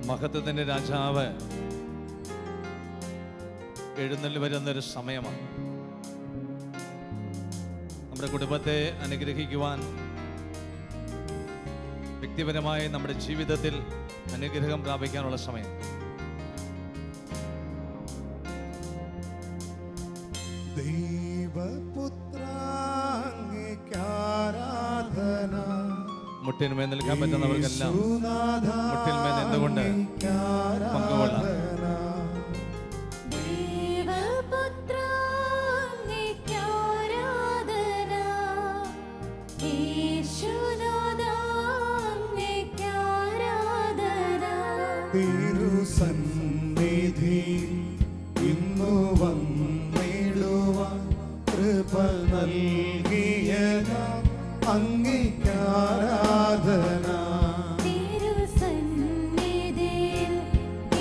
മഹത്വത്തിന്റെ രാജാവ് എഴുന്നള്ളി വരുന്നൊരു സമയമാണ്. നമ്മുടെ കുടുംബത്തെ അനുഗ്രഹിക്കുവാൻ, വ്യക്തിപരമായി നമ്മുടെ ജീവിതത്തിൽ അനുഗ്രഹം പ്രാപിക്കാനുള്ള സമയം. മുട്ടിന്മേൽ നിൽക്കാൻ പറ്റുന്നവർക്കെല്ലാം മുട്ടിന്മേൽ നിന്നുകൊണ്ട് പങ്കുകൊള്ളാം. തിരുസന്നിധി ഇന്നു വന്നിടുവാൻ കൃപ നൽകിയത അങ്ങേക്കാരാധന. തിരുസന്നിധിയിൽ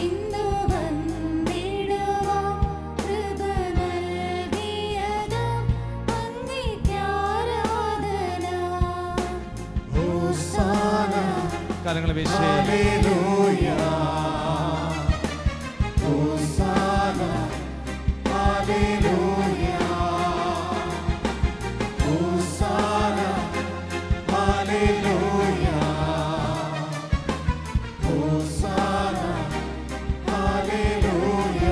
ഇന്നു വന്നിടുവാൻ കൃപ നൽകിയത അങ്ങേക്കാരാധന. ഹോസാന കാര്യങ്ങൾ ഹല്ലേലൂയ. ഹോസാന ഹല്ലേലൂയ. ഹോസാന ഹല്ലേലൂയ. ഹോസാന ഹല്ലേലൂയ.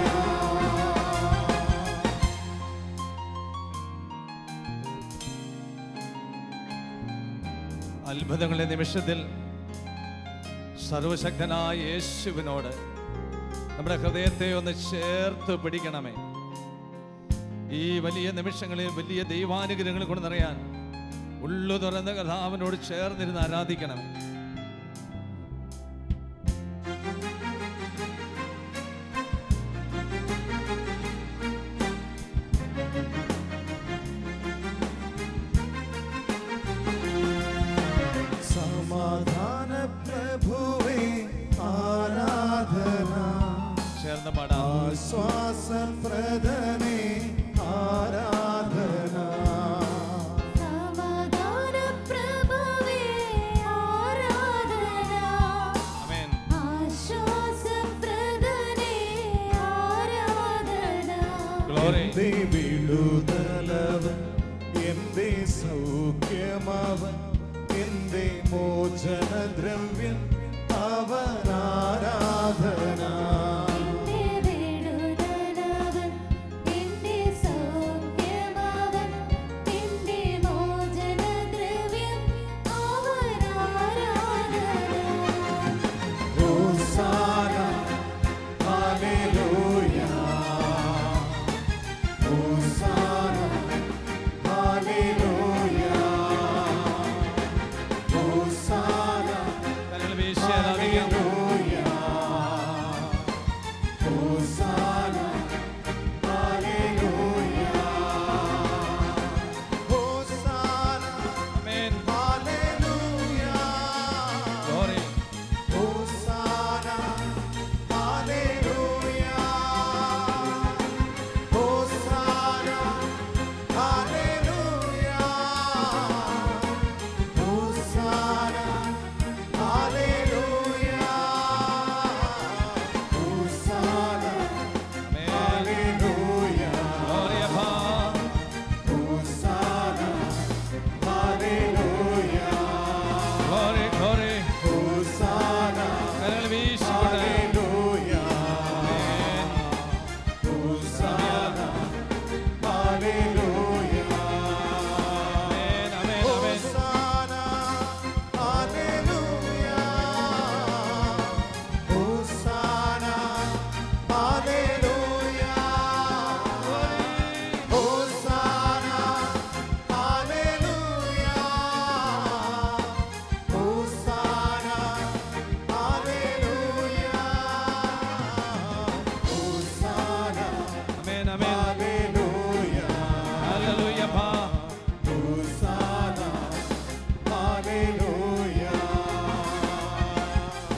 അത്ഭുതങ്ങളുടെ നിമിഷത്തിൽ സർവശക്തനായ യേശുവിനോട് നമ്മുടെ ഹൃദയത്തെ ഒന്ന് ചേർത്ത് പിടിക്കണമേ. ഈ വലിയ നിമിഷങ്ങളിൽ വലിയ ദൈവാനുഗ്രഹങ്ങൾ കൊണ്ട് നിറയാൻ ഉള്ളു തുറന്ന കർത്താവിനോട് ചേർന്നിരുന്ന് ആരാധിക്കണമേ. സമാധാന പ്രഭുവേ ആരാധന. ചേർന്ന് പാടാം. ആശ്വാസപ്രദനേ ആരാധന. സമാധാനപ്രഭുവേ ആരാധന. ആമേൻ. ആശ്വാസപ്രദനേ ആരാധന. ഗ്ലോറി. എന്റെ വിടുതലവൻ, എന്റെ സൗഖ്യമവൻ, എന്റെ മോചനദ്രവ്യം അവനാരാധന. എന്റെ വിടുതലവൻ, എന്റെ സൗഖ്യമവൻ, എന്റെ മോചനദ്രവ്യം അവനാരാധന. ഹോസാന ഹല്ലേലൂയ. ഹോസാന ഹല്ലേലൂയ. ഹോസാന കരങ്ങൾ വീശി ആരാധിക്കാം. ഹല്ലേലൂയ. ഹോസാന ഹല്ലേലൂയ. ഹോസാന ആമേൻ. ഹല്ലേലൂയ. ഗ്ലോറി. ഹോസാന ഹല്ലേലൂയ. ഹോസാന ഹല്ലേലൂയ. ഹോസാന ഹല്ലേലൂയ. ഹോസാന ആമേൻ. ഹല്ലേലൂയ. ഗ്ലോറി അപ്പാ. ഹോസാന ഹല്ലേലൂയ. Glory, glory. ഹോസാന കരങ്ങൾ വീശിക്കൊണ്ട്. ഹല്ലേലൂയ. ആമേൻ. ഹോസാന ഹല്ലേലൂയ. ആമേൻ, ആമേൻ, ആമേൻ. ഹോസാന ഹല്ലേലൂയ. ഹോസാന ഹല്ലേലൂയ. ഹോസാന ഹല്ലേലൂയ. ഹോസാന ഹല്ലേലൂയ. ഹോസാന ആമേൻ, ആമേൻ. ഹല്ലേലൂയ. ഹല്ലേലൂയ അപ്പാ. ഹോസാന ഹല്ലേലൂയ.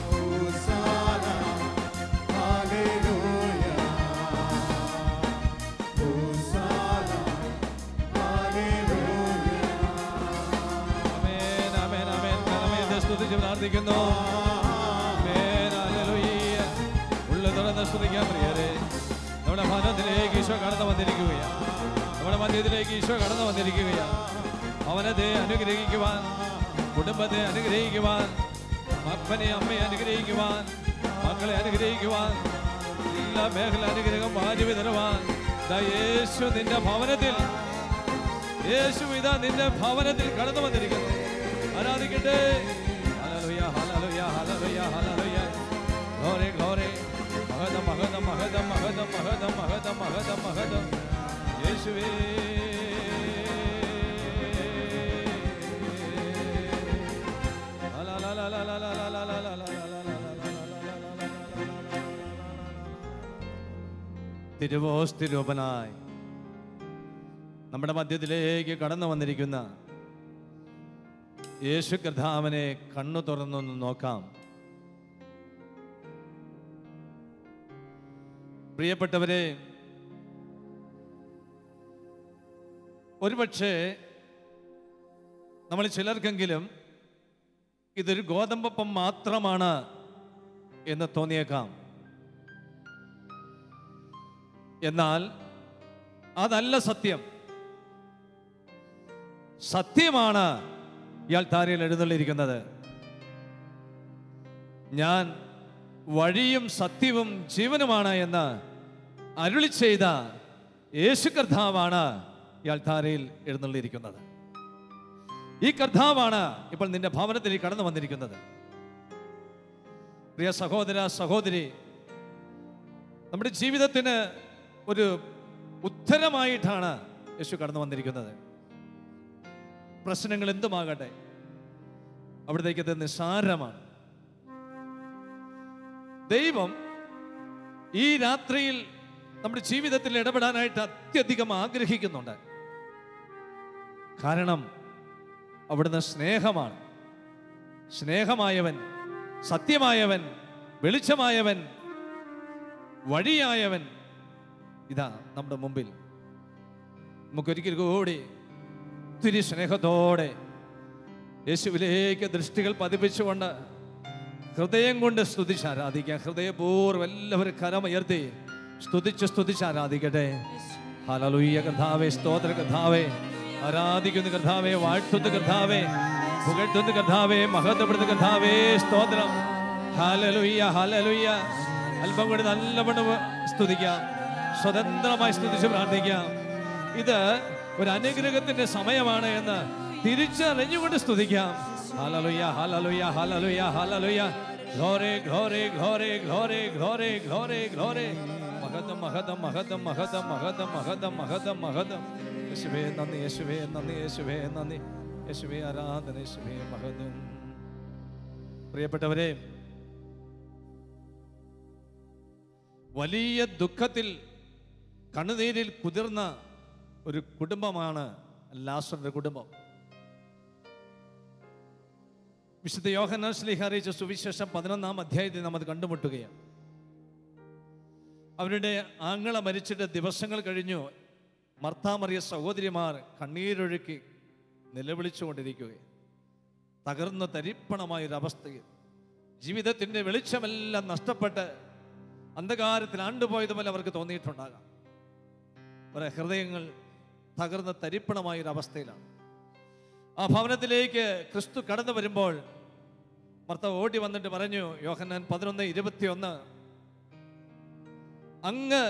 ഹോസാന ഹല്ലേലൂയ. ഹോസാന ഹല്ലേലൂയ. ആമേൻ, ആമേൻ, ആമേൻ. കരമേന്തി സ്തുതിച്ച് പ്രാർത്ഥിക്കുന്നു. ആമേൻ, ഹല്ലേലൂയ. നമ്മുടെ ഭവനത്തിലേക്ക് ഈശോ കടന്നു വന്നിരിക്കുകയാണ്. നമ്മുടെ മധ്യത്തിലേക്ക് ഈശോ കടന്നു വന്നിരിക്കുകയാണ്. ഭവനത്തെ അനുഗ്രഹിക്കുവാൻ, കുടുംബത്തെ അനുഗ്രഹിക്കുവാൻ, അപ്പനെ അമ്മയെ അനുഗ്രഹിക്കുവാൻ, മക്കളെ അനുഗ്രഹിക്കുവാൻ, എല്ലാ മേഖല അനുഗ്രഹം വാരി തരുവാൻ യേശു നിന്റെ ഭവനത്തിൽ, യേശു ഇതാ നിന്റെ ഭവനത്തിൽ കടന്നു വന്നിരിക്കുന്നു. ആരാധിക്കട്ടെ. ഹല്ലേലൂയ, ഹല്ലേലൂയ, ഹല്ലേലൂയ, ഹല്ലേലൂയ. Glory, glory. മഹതം, മഹതം, മഹതം, മഹതം, മഹതം, മഹതം, മഹതം, മഹതം. യേശുവേ. തിരുവോസ്തിരൂപനായി നമ്മുടെ മധ്യത്തിലേക്ക് കടന്നു വന്നിരിക്കുന്ന യേശു കർത്താവിനെ കണ്ണു തുറന്നൊന്ന് നോക്കാം. പ്രിയപ്പെട്ടവരെ, ഒരുപക്ഷെ നമ്മൾ ചിലർക്കെങ്കിലും ഇതൊരു ഗോതമ്പപ്പം മാത്രമാണ് എന്ന് തോന്നിയേക്കാം. എന്നാൽ അതല്ല സത്യം. സത്യമാണ് ഇയാൾ താരയിൽ എഴുന്നള്ളിയിരിക്കുന്നത്. ഞാൻ വഴിയും സത്യവും ജീവനുമാണ് എന്ന് അരുളി ചെയ്ത യേശു കർത്താവാണ് ഇയാൾ താരയിൽ എഴുന്നള്ളിയിരിക്കുന്നത്. ഈ കർത്താവാണ് ഇപ്പോൾ നിന്റെ ഭവനത്തിൽ കടന്നു വന്നിരിക്കുന്നത്. പ്രിയ സഹോദര, സഹോദരി, നമ്മുടെ ജീവിതത്തിന് ഒരു ഉത്തരമായിട്ടാണ് യേശു കടന്നു വന്നിരിക്കുന്നത്. പ്രശ്നങ്ങൾ എന്തുമാകട്ടെ, അവിടത്തേക്ക് നിസ്സാരമാണ്. ദൈവം ഈ രാത്രിയിൽ നമ്മുടെ ജീവിതത്തിൽ ഇടപെടാനായിട്ട് അത്യധികം ആഗ്രഹിക്കുന്നുണ്ട്. കാരണം അവിടുന്ന് സ്നേഹമാണ്. സ്നേഹമായവൻ, സത്യമായവൻ, വെളിച്ചമായവൻ, വഴിയായവൻ ഇതാ നമ്മുടെ മുമ്പിൽ. നമുക്കൊരിക്കൽ കൂടി ഒത്തിരി സ്നേഹത്തോടെ യേശുവിലേക്ക് ദൃഷ്ടികൾ പതിപ്പിച്ചുകൊണ്ട് ഹൃദയം കൊണ്ട് സ്തുതിച്ച് ആരാധിക്കാം. ഹൃദയപൂർവ്വം എല്ലാവരും കരമുയർത്തി സ്തുതിച്ച് ആരാധിക്കട്ടെ. ഹല്ലേലൂയ കർത്താവേ, സ്തോത്ര കർത്താവേ, ആരാധിക്കുന്ന കർത്താവേ, വാഴ്ത്തുന്ന കർത്താവേ, പുകഴ്ത്തുന്ന കർത്താവേ, മഹത്വപ്പെടുന്ന കർത്താവേ, സ്തോത്രം. Hallelujah, hallelujah. അല്പം കൂടി നല്ലവണ്ണം സ്തുതിക്കാം, സ്വതന്ത്രമായി സ്തുതിച്ച് പ്രാർത്ഥിക്കാം. ഇത് ഒരു അനുഗ്രഹത്തിന്റെ സമയമാണ് എന്ന് തിരിച്ചറിഞ്ഞുകൊണ്ട് സ്തുതിക്കാം. ഹല്ലേലൂയ, ഹല്ലേലൂയ, ഹല്ലേലൂയ, ഹല്ലേലൂയ. Glory, glory, glory, glory, glory, glory, glory. മഹത്വം, മഹത്വം, മഹത്വം, മഹത്വം, മഹത്വം, മഹത്വം, മഹത്വം, മഹത്വം. യേശുവേ നന്ദി, യേശുവേ നന്ദി, യേശുവേ നന്ദി, യേശുവേ ആരാധന, യേശുവേ മഹത്വം. പ്രിയപ്പെട്ടവരെ, വലിയ ദുഃഖത്തിൽ കണ്ണുനീരിൽ കുതിർന്ന ഒരു കുടുംബമാണ് ലാസറിന്റെ കുടുംബം. വിശുദ്ധ യോഹന്നാൻ ശ്ലീഹ അറിയിച്ച സുവിശേഷം 11-ാം അധ്യായത്തിൽ നാം അത് കണ്ടുമുട്ടുകയാണ്. അവരുടെ ആങ്ങള മരിച്ചിട്ട് ദിവസങ്ങൾ കഴിഞ്ഞു. മർത്താ മറിയ സഹോദരിമാർ കണ്ണീരൊഴുക്കി നിലവിളിച്ചുകൊണ്ടിരിക്കുകയാണ്. തകർന്ന തരിപ്പണമായൊരവസ്ഥയിൽ ജീവിതത്തിൻ്റെ വെളിച്ചമെല്ലാം നഷ്ടപ്പെട്ട് അന്ധകാരത്തിൽ ആണ്ടുപോയതുപോലെ അവർക്ക് തോന്നിയിട്ടുണ്ടാകാം. അവരുടെ ഹൃദയങ്ങൾ തകർന്ന തരിപ്പണമായൊരവസ്ഥയിലാണ്. ആ ഭവനത്തിലേക്ക് ക്രിസ്തു കടന്നു വരുമ്പോൾ മർത്ത ഓടി വന്നിട്ട് പറഞ്ഞു, യോഹന്നാൻ 11:21, അങ്ങ്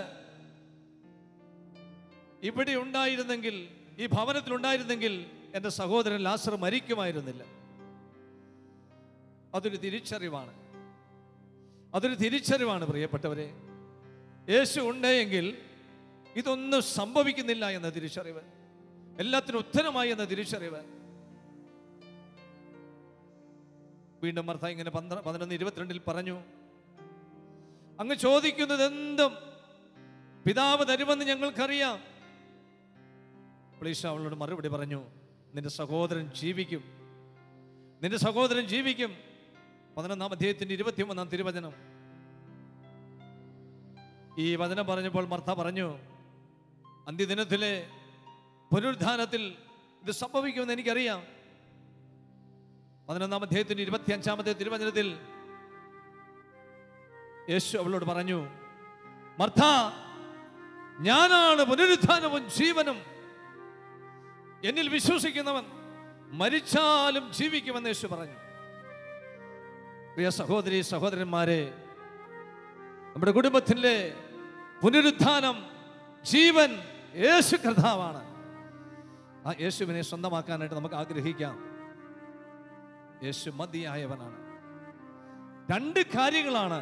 ഇവിടെ ഉണ്ടായിരുന്നെങ്കിൽ, ഈ ഭവനത്തിൽ ഉണ്ടായിരുന്നെങ്കിൽ എൻ്റെ സഹോദരൻ ലാസർ മരിക്കുമായിരുന്നില്ല. അതൊരു തിരിച്ചറിവാണ്. അതൊരു തിരിച്ചറിവാണ് പ്രിയപ്പെട്ടവരെ. യേശു ഉണ്ടെങ്കിൽ ഇതൊന്നും സംഭവിക്കുന്നില്ല എന്ന തിരിച്ചറിവ്, എല്ലാത്തിനും ഉത്തരമായി എന്ന തിരിച്ചറിവ്. വീണ്ടും മർത്ത ഇങ്ങനെ 11:22 പറഞ്ഞു, അങ്ങ് ചോദിക്കുന്നത് എന്തും പിതാവ് തരുമെന്ന് ഞങ്ങൾക്കറിയാം. പ്ലീസ് അവളോട് മറുപടി പറഞ്ഞു, നിന്റെ സഹോദരൻ ജീവിക്കും, നിന്റെ സഹോദരൻ ജീവിക്കും. 11-ാം അധ്യായത്തിന്റെ 21-ാം തിരുവചനം. ഈ വചനം പറഞ്ഞപ്പോൾ മർത്ത പറഞ്ഞു, അന്ത്യദിനത്തിലെ പുനരുദ്ധാനത്തിൽ ഇത് സംഭവിക്കുമെന്ന് എനിക്കറിയാം. 11-ാം അധ്യായത്തിന്റെ 25-ാമത്തെ തിരുവചനത്തിൽ യേശു അവളോട് പറഞ്ഞു, മർത്ത, ഞാനാണ് പുനരുത്ഥാനവും ജീവനും, എന്നിൽ വിശ്വസിക്കുന്നവൻ മരിച്ചാലും ജീവിക്കുമെന്ന് യേശു പറഞ്ഞു. പ്രിയ സഹോദരി സഹോദരന്മാരെ, നമ്മുടെ കുടുംബത്തിലെ പുനരുത്ഥാനം, ജീവൻ യേശു കർത്താവാണ്. ആ യേശുവിനെ സ്വന്തമാക്കാനായിട്ട് നമുക്ക് ആഗ്രഹിക്കാം. യേശു മതിയായവനാണ്. രണ്ട് കാര്യങ്ങളാണ്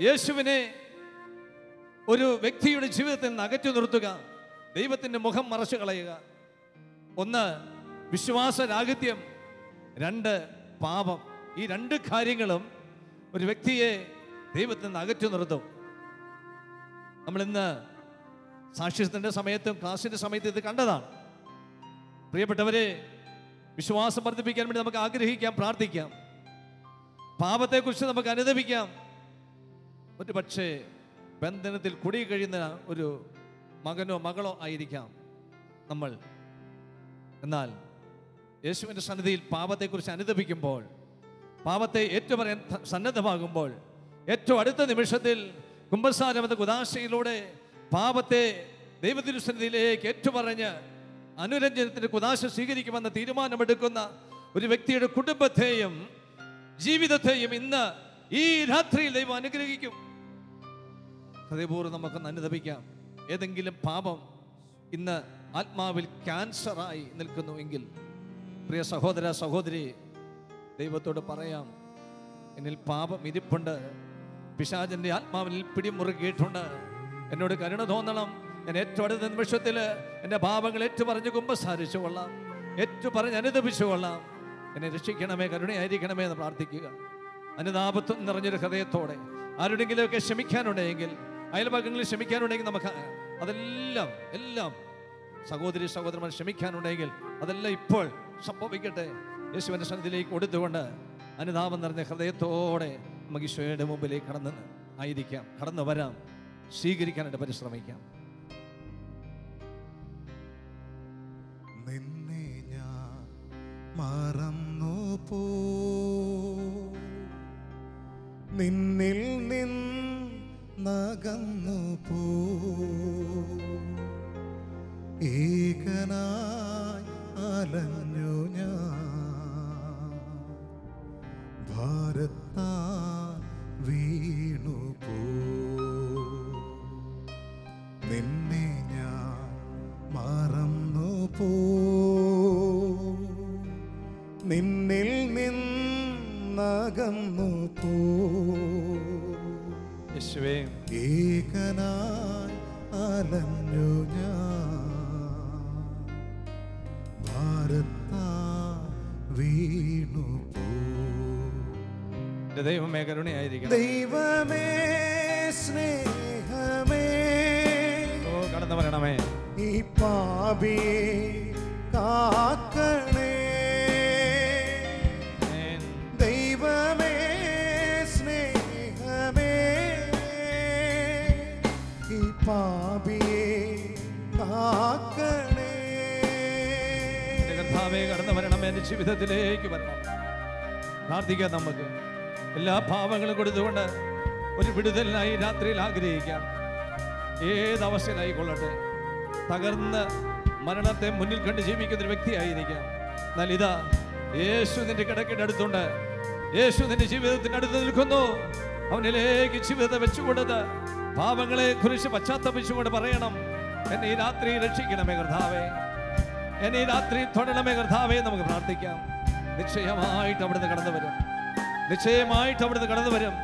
യേശുവിനെ ഒരു വ്യക്തിയുടെ ജീവിതത്തിൽ നിന്ന് അകറ്റി നിർത്തുക, ദൈവത്തിൻ്റെ മുഖം മറച്ചു കളയുക. ഒന്ന് വിശ്വാസരാഹിത്യം, രണ്ട് പാപം. ഈ രണ്ട് കാര്യങ്ങളും ഒരു വ്യക്തിയെ ദൈവത്തിൽ നിന്ന് അകറ്റി നിർത്തും. നമ്മളിന്ന് സാക്ഷ്യത്തിൻ്റെ സമയത്തും ക്ലാസിൻ്റെ സമയത്തും ഇത് കണ്ടതാണ്. പ്രിയപ്പെട്ടവരെ, വിശ്വാസം വർദ്ധിപ്പിക്കാൻ വേണ്ടി നമുക്ക് ആഗ്രഹിക്കാം, പ്രാർത്ഥിക്കാം. പാപത്തെക്കുറിച്ച് നമുക്ക് അനുദപിക്കാം. ഒരു പക്ഷേ ബന്ധനത്തിൽ കുടി കഴിയുന്ന ഒരു മകനോ മകളോ ആയിരിക്കാം നമ്മൾ. എന്നാൽ യേശുവിൻ്റെ സന്നിധിയിൽ പാപത്തെക്കുറിച്ച് അനുദപിക്കുമ്പോൾ, പാപത്തെ ഏറ്റുപറയാൻ സന്നദ്ധമാകുമ്പോൾ, ഏറ്റവും അടുത്ത നിമിഷത്തിൽ കുമ്പസാരം എന്ന കുദാശയിലൂടെ പാപത്തെ ദൈവത്തിരുസന്നിധിയിലേക്ക് ഏറ്റുപറഞ്ഞ് അനുരഞ്ജനത്തിൻ്റെ കുദാശ സ്വീകരിക്കുമെന്ന തീരുമാനമെടുക്കുന്ന ഒരു വ്യക്തിയുടെ കുടുംബത്തെയും ജീവിതത്തെയും ഇന്ന് ഈ രാത്രിയിൽ ദൈവം അനുഗ്രഹിക്കും. ഹൃദയപൂർവ്വം നമുക്കൊന്ന് അനുദപിക്കാം. ഏതെങ്കിലും പാപം ഇന്ന് ആത്മാവിൽ ക്യാൻസറായി നിൽക്കുന്നു എങ്കിൽ, പ്രിയ സഹോദര സഹോദരി, ദൈവത്തോട് പറയാം, എന്നിൽ പാപം ഇരിപ്പുണ്ട്, പിശാചിൻ്റെ ആത്മാവിൽ പിടിമുറുകിയിട്ടുണ്ട്, എന്നോട് കരുണ തോന്നണം. ഞാൻ ഏറ്റവും അടുത്ത നിമിഷത്തിൽ എൻ്റെ പാപങ്ങൾ ഏറ്റുപറഞ്ഞ് കുമ്പസാരിച്ചു കൊള്ളാം, ഏറ്റുപറഞ്ഞ് അനുദപിച്ചു കൊള്ളാം. എന്നെ രക്ഷിക്കണമേ, കരുണയായിരിക്കണമേ എന്ന് പ്രാർത്ഥിക്കുക. അനുതാപത്വം നിറഞ്ഞൊരു ഹൃദയത്തോടെ. ആരുടെങ്കിലുമൊക്കെ ക്ഷമിക്കാനുണ്ടെങ്കിൽ, അയൽഭാഗങ്ങളിൽ ക്ഷമിക്കാനുണ്ടെങ്കിൽ നമുക്ക് എല്ലാം സഹോദരി സഹോദരന്മാർ ക്ഷമിക്കാനുണ്ടെങ്കിൽ അതെല്ലാം ഇപ്പോൾ സംഭവിക്കട്ടെ. യേശുവിൻ്റെ സന്നിധിയിലേക്ക് കൊടുത്തുകൊണ്ട് അനുതാപം നിറഞ്ഞ ഹൃദയത്തോടെ നമുക്ക് ഈശോയുടെ മുമ്പിലേക്ക് കടന്നു വരാം, സ്വീകരിക്കാനായിട്ട് പരിശ്രമിക്കാം. നിന്നെ ഞാൻ മറന്നു പോ, നിന്നിൽ നിന്നകന്നു പോ, ഏകനായി അലഞ്ഞു ഞാൻ, ഭാരത്താൽ വീണു പോ. നിന്നെ ഞാൻ മറന്നു പോ, നിന്നിൽ നിന്നകന്നു പോ, യേശുവേ ഏകനായി അലഞ്ഞു ഞാൻ, ഭാരത്താൽ വീണു പോ. ദൈവമേ കരുണയായിരിക്കണം. ദൈവമേ സ്നേഹമേ, കടന്നു വരണമേ. ഈ പാപിയെ കാക്കണേ. ദൈവമേ സ്നേഹമേ, ഈ പാപിയെ കാക്കണേ. കർത്താവേ കടന്നു വരണം, എൻ്റെ ജീവിതത്തിലേക്ക് വരണം. പ്രാർത്ഥിക്കാം. നമുക്ക് എല്ലാ പാപങ്ങളും കൊടുത്തുകൊണ്ട് ഒരു വിടുതലിനായി രാത്രിയിൽ ആഗ്രഹിക്കാം. ഏതവസ്ഥയിലായിക്കൊള്ളട്ടെ, തകർന്ന് മരണത്തെ മുന്നിൽ കണ്ട് ജീവിക്കുന്ന ഒരു വ്യക്തിയായിരിക്കാം. എന്നാൽ ഇതാ യേശു നിന്റെ കിടക്കിൻ്റെ അടുത്തുണ്ട്. യേശു നിന്റെ ജീവിതത്തിൻ്റെ അടുത്ത് നിൽക്കുന്നു. അവനിലേക്ക് ജീവിതത്തെ വെച്ചുകൊണ്ടത് പാപങ്ങളെ കുറിച്ച് പശ്ചാത്തപിച്ചുകൊണ്ട് പറയണം, എന്നെ ഈ രാത്രി രക്ഷിക്കണമേ കർത്താവേ, എന്നെ ഈ രാത്രി തൊടണമേ കർത്താവേ. നമുക്ക് പ്രാർത്ഥിക്കാം. നിശ്ചയമായിട്ട് അവിടുന്ന് കടന്നു വരും, നിശ്ചയമായിട്ട് അവിടുന്ന് കടന്നു വരും.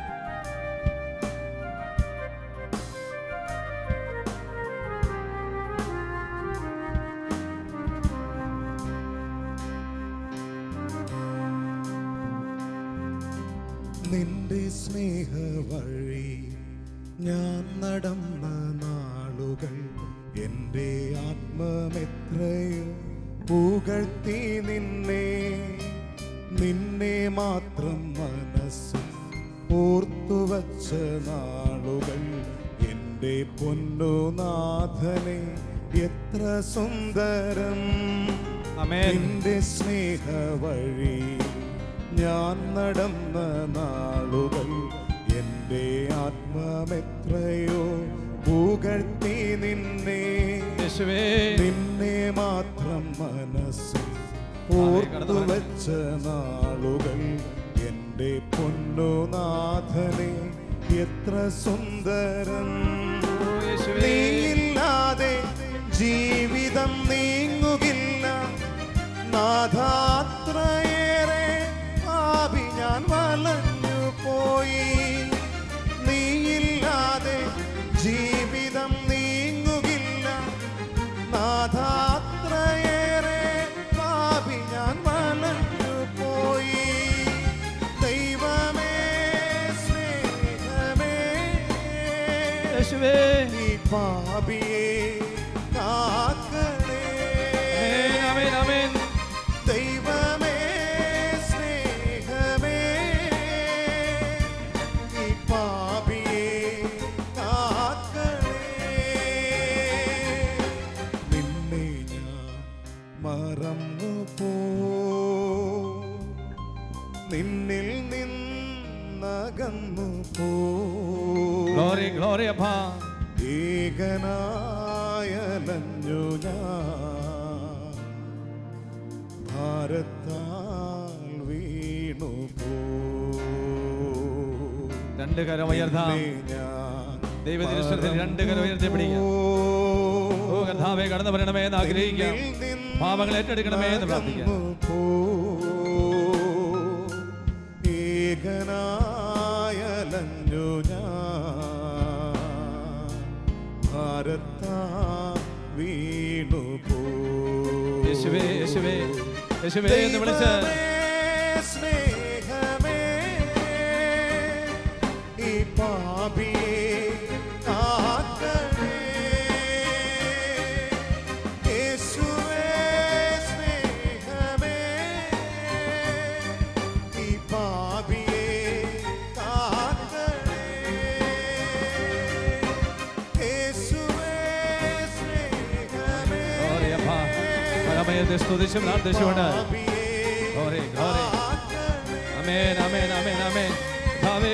നിന്റെ സ്നേഹ വഴി ഞാൻ നടന്ന നാളുകൾ, എൻ്റെ ആത്മമെത്രയോ പുകഴ്ത്തി നിന്നെ. നിന്നെ മാത്രം മനസ്സിൽ ഓർത്തുവച്ച നാളുകൾ, എൻ്റെ പൊന്നുനാഥനെ എത്ര സുന്ദരം. നിന്റെ സ്നേഹ വഴി ഞാൻ നടന്ന നാളുകൾ, എൻ്റെ ആത്മമെത്രയോ പുകഴ്ത്തി നിന്നെ യേശുവേ നിന്നെ മാത്രം മനസ്സിൽ ഓർത്തു വെച്ച നാളുകൾ എൻ്റെ പൊന്നുനാഥനെ എത്ര സുന്ദരം. നീയില്ലാതെ ജീവിതം നീങ്ങുകില്ല നാഥാത്രയേറെ പാപി ഞാൻ വലഞ്ഞു പോയി. നീയില്ലാതെ ജീവിതം നീങ്ങുകില്ല നാഥാത്രയേറെ പാപി ഞാൻ വലഞ്ഞു പോയി. ദൈവമേ സ്നേഹമേ യേശുവേ ഈ പാപിയെ കാക്കണേ. ആമേൻ ആമേൻ. ദൈവമേ സ്നേഹമേ ഈ പാപിയെ കാക്കണേ. നിന്നെ ഞാൻ മറന്നു പോ നിന്നിൽ നിന്നകന്നു പോ. ഗ്ലോറി ഗ്ലോറി അപ്പാ. ഏകനായലഞ്ഞു ഞാൻ ഭാരത്താൽ വീണു പോ. രണ്ട് കരം ഉയർത്താം. ദൈവത്തിനുസൃഷ്ടി രണ്ട് കരം ഉയർത്തി പിടിക്കാം. ഓ കർത്താവേ കടന്നു വരണമേ എന്ന് ആഗ്രഹിക്കാം. പാപങ്ങൾ ഏറ്റെടുക്കണമേ എന്ന് പ്രാർത്ഥിക്കാം. ഏകനായലഞ്ഞു ഞാൻ ഭാരത്താൽ വീണു പോ. യേശുവേ യേശുവേ യേശുവേ എന്ന് വിളിച്ച് സ്നേഹമേ ഈ പാപിയെ കാക്കണേ. യേശുവേ സ്നേഹമേ ഈ പാപിയെ കാക്കണേ. യേശുവേ സ്നേഹമേ സ്തുതിച്ചും പ്രാർത്ഥിച്ചുകൊണ്ട് ആമേൻ ആമേൻ ആമേൻ ആമേൻ. കർത്താവേ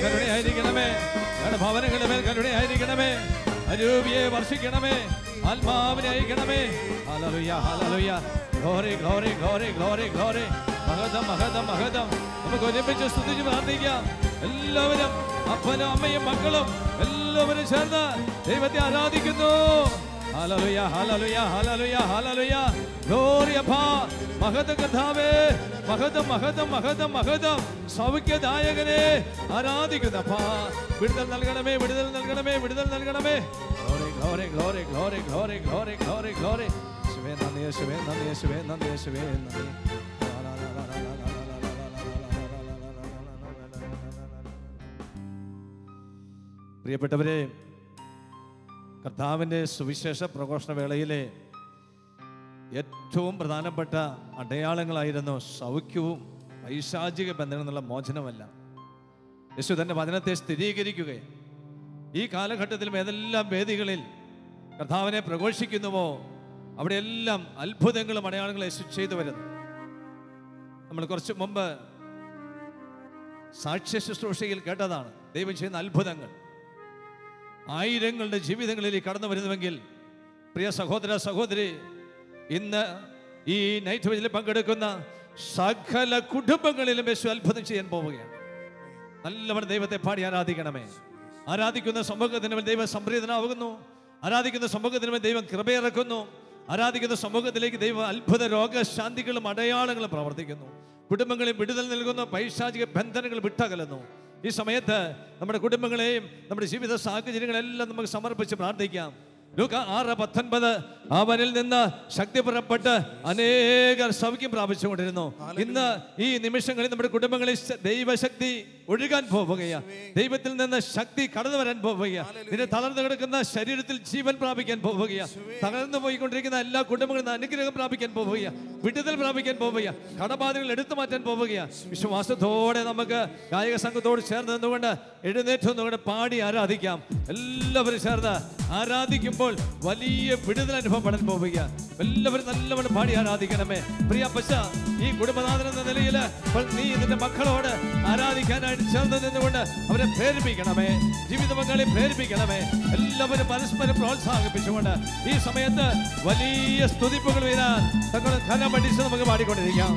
കരുണയായിരിക്കണമേ. ഭവനങ്ങളുടെ മേൽ കരുണയായിരിക്കണമേ. അരൂപിയെ വർഷിക്കണമേ. ആത്മാവിനെ അയക്കണമേ. ഹല്ലേലൂയ ഹല്ലേലൂയ. Glory glory glory glory glory. മഹത്വം മഹത്വം മഹത്വം. നമുക്ക് ഒരുമിച്ച് സ്തുതിച്ച് പ്രാർത്ഥിക്കാം. എല്ലാവരും അപ്പനും അമ്മയും മക്കളും എല്ലാവരും ചേർന്ന് ദൈവത്തെ ആരാധിക്കുന്നു. ഹല്ലേലൂയ ഹല്ലേലൂയ ഹല്ലേലൂയ ഹല്ലേലൂയ. ഗ്ലോറി അപ്പാ. മഹത്വം കർത്താവേ. മഹത്വം മഹത്വം മഹത്വം മഹത്വം. സൗഖ്യദായകനെ ആരാധിക്കുന്നപ്പാ. വിടുതൽ നൽകണമേ വിടുതൽ നൽകണമേ വിടുതൽ നൽകണമേ. Glory glory glory glory glory glory glory. യേശുവേ നന്ദി യേശുവേ നന്ദി യേശുവേ നന്ദി യേശുവേ നന്ദി. പ്രിയപ്പെട്ടവരെ, കർത്താവിൻ്റെ സുവിശേഷ പ്രഘോഷണ വേളയിലെ ഏറ്റവും പ്രധാനപ്പെട്ട അടയാളങ്ങളായിരുന്നു സൗഖ്യവും പൈശാചിക ബന്ധനത്തിൽ നിന്നുള്ള മോചനമല്ല. യേശു തൻ്റെ വചനത്തെ സ്ഥിരീകരിക്കുകയും ഈ കാലഘട്ടത്തിലും ഏതെല്ലാം വേദികളിൽ കർത്താവിനെ പ്രഘോഷിക്കുന്നുവോ അവിടെയെല്ലാം അത്ഭുതങ്ങളും അടയാളങ്ങളും യേശു ചെയ്തു വരുന്നു. നമ്മൾ കുറച്ച് മുമ്പ് സാക്ഷ്യ ശുശ്രൂഷയിൽ കേട്ടതാണ് ദൈവം ചെയ്യുന്ന അത്ഭുതങ്ങൾ. ആയിരങ്ങളുടെ ജീവിതങ്ങളിൽ കടന്നു വരുന്നുവെങ്കിൽ പ്രിയ സഹോദര സഹോദരി, ഇന്ന് ഈ നൈറ്റ് വിജിൽ പങ്കെടുക്കുന്ന സകല കുടുംബങ്ങളിലും യേശു അത്ഭുതം ചെയ്യാൻ പോവുകയാണ്. നല്ലവണ്ണം ദൈവത്തെ പാടി ആരാധിക്കണമേ. ആരാധിക്കുന്ന സമൂഹത്തിന് മേൽ ദൈവം സംപ്രീതനാകുന്നു. ആരാധിക്കുന്ന സമൂഹത്തിന് മേൽ ദൈവം കൃപയിറക്കുന്നു. ആരാധിക്കുന്ന സമൂഹത്തിലേക്ക് ദൈവം അത്ഭുത രോഗശാന്തികളും അടയാളങ്ങളും പ്രവർത്തിക്കുന്നു. കുടുംബങ്ങളിൽ വിടുതൽ നൽകുന്നു. പൈശാചിക ബന്ധനങ്ങൾ വിട്ടകലുന്നു. ഈ സമയത്ത് നമ്മുടെ കുടുംബങ്ങളെയും നമ്മുടെ ജീവിത സാഹചര്യങ്ങളെല്ലാം നമുക്ക് സമർപ്പിച്ച് പ്രാർത്ഥിക്കാം. ലൂക്ക 6:19 അവനിൽ നിന്ന് ശക്തി പുറപ്പെട്ട് അനേകർ സൗഖ്യം പ്രാപിച്ചുകൊണ്ടിരുന്നു. ഇന്ന് ഈ നിമിഷങ്ങളിൽ നമ്മുടെ കുടുംബങ്ങളിൽ ദൈവശക്തി ഒഴുകാൻ പോവുകയാണ്. ദൈവത്തിൽ നിന്ന് ശക്തി കടന്നു വരാൻ പോവുകയാണ്. നിന്നെ തളർന്നു കിടക്കുന്ന ശരീരത്തിൽ ജീവൻ പ്രാപിക്കാൻ പോവുകയാണ്. തകർന്നു പോയിക്കൊണ്ടിരിക്കുന്ന എല്ലാ കുടുംബങ്ങളിൽ നിന്ന് അനുഗ്രഹം പ്രാപിക്കാൻ പോവുകയാണ്. വിടുതൽ പ്രാപിക്കാൻ പോവുകയാണ്. കടബാധകൾ എടുത്തു മാറ്റാൻ പോവുകയാണ്. വിശ്വാസത്തോടെ നമുക്ക് ഗായക സംഘത്തോട് ചേർന്ന് നിന്നുകൊണ്ട് എഴുന്നേറ്റ് നിന്നുകൊണ്ട് പാടി ആരാധിക്കാം. എല്ലാവരും ചേർന്ന് ആരാധിക്കുമ്പോൾ വലിയ വിടുതൽ അനുഭവപ്പെടാൻ പോവുകയാണ്. എല്ലാവരും നല്ലവണ്ണം പാടി ആരാധിക്കണമേ. പ്രിയ പശ, ഈ കുടുംബനാഥൻ എന്ന നിലയിൽ നീ നിന്റെ മക്കളോട് ആരാധിക്കാനായിട്ട് ചേർന്ന് നിന്നുകൊണ്ട് അവരെ പ്രേരിപ്പിക്കണമേ, ജീവിത പങ്കാളി പ്രേരിപ്പിക്കണമേ. എല്ലാവരും പരസ്പരം പ്രോത്സാഹിപ്പിച്ചുകൊണ്ട് ഈ സമയത്ത് വലിയ സ്തുതിപ്പുകൾ വീരാൻ തങ്ങൾ കല പഠിച്ച് നമുക്ക് പാടിക്കൊണ്ടിരിക്കാം.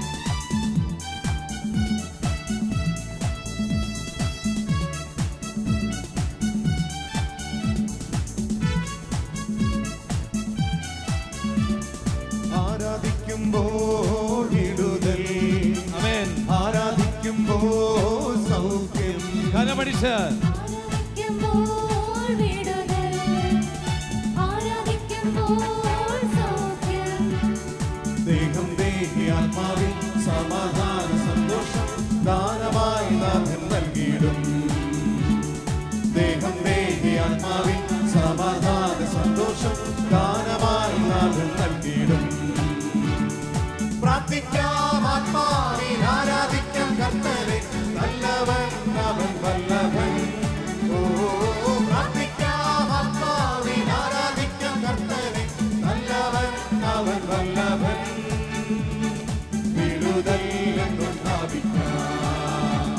ആരാധിക്കുമ്പോൾ വിടുതൽ, ആമേൻ. ആരാധിക്കുമ്പോൾ സൗഖ്യം, കലപടിച്ച് ആരാധിക്കുമ്പോൾ വിടുതൽ, ആരാധിക്കുമ്പോൾ സൗഖ്യം. ദേഹം ദേഹി ആത്മാവിൽ സമാധാന സന്തോഷം ദാനമായി നാഥൻ നൽകിയിടും. ദേഹം ദേഹി ആത്മാവിൽ സമാധാന സന്തോഷം ദാനമായി നാഥൻ നൽകിയിടും. പ്രാർത്ഥിക്കാം ആത്മാവിൽ ആരാധിക്കാം കർത്തനെ, നല്ലവൻ അവൻ വല്ലഭൻ. ഓ പ്രാർത്ഥിക്കാം ആത്മാവിൽ ആരാധിക്കാം കർത്തനെ, നല്ലവൻ അവൻ വല്ലഭൻ. വിടുതൽ എന്നും പ്രാപിക്കാം,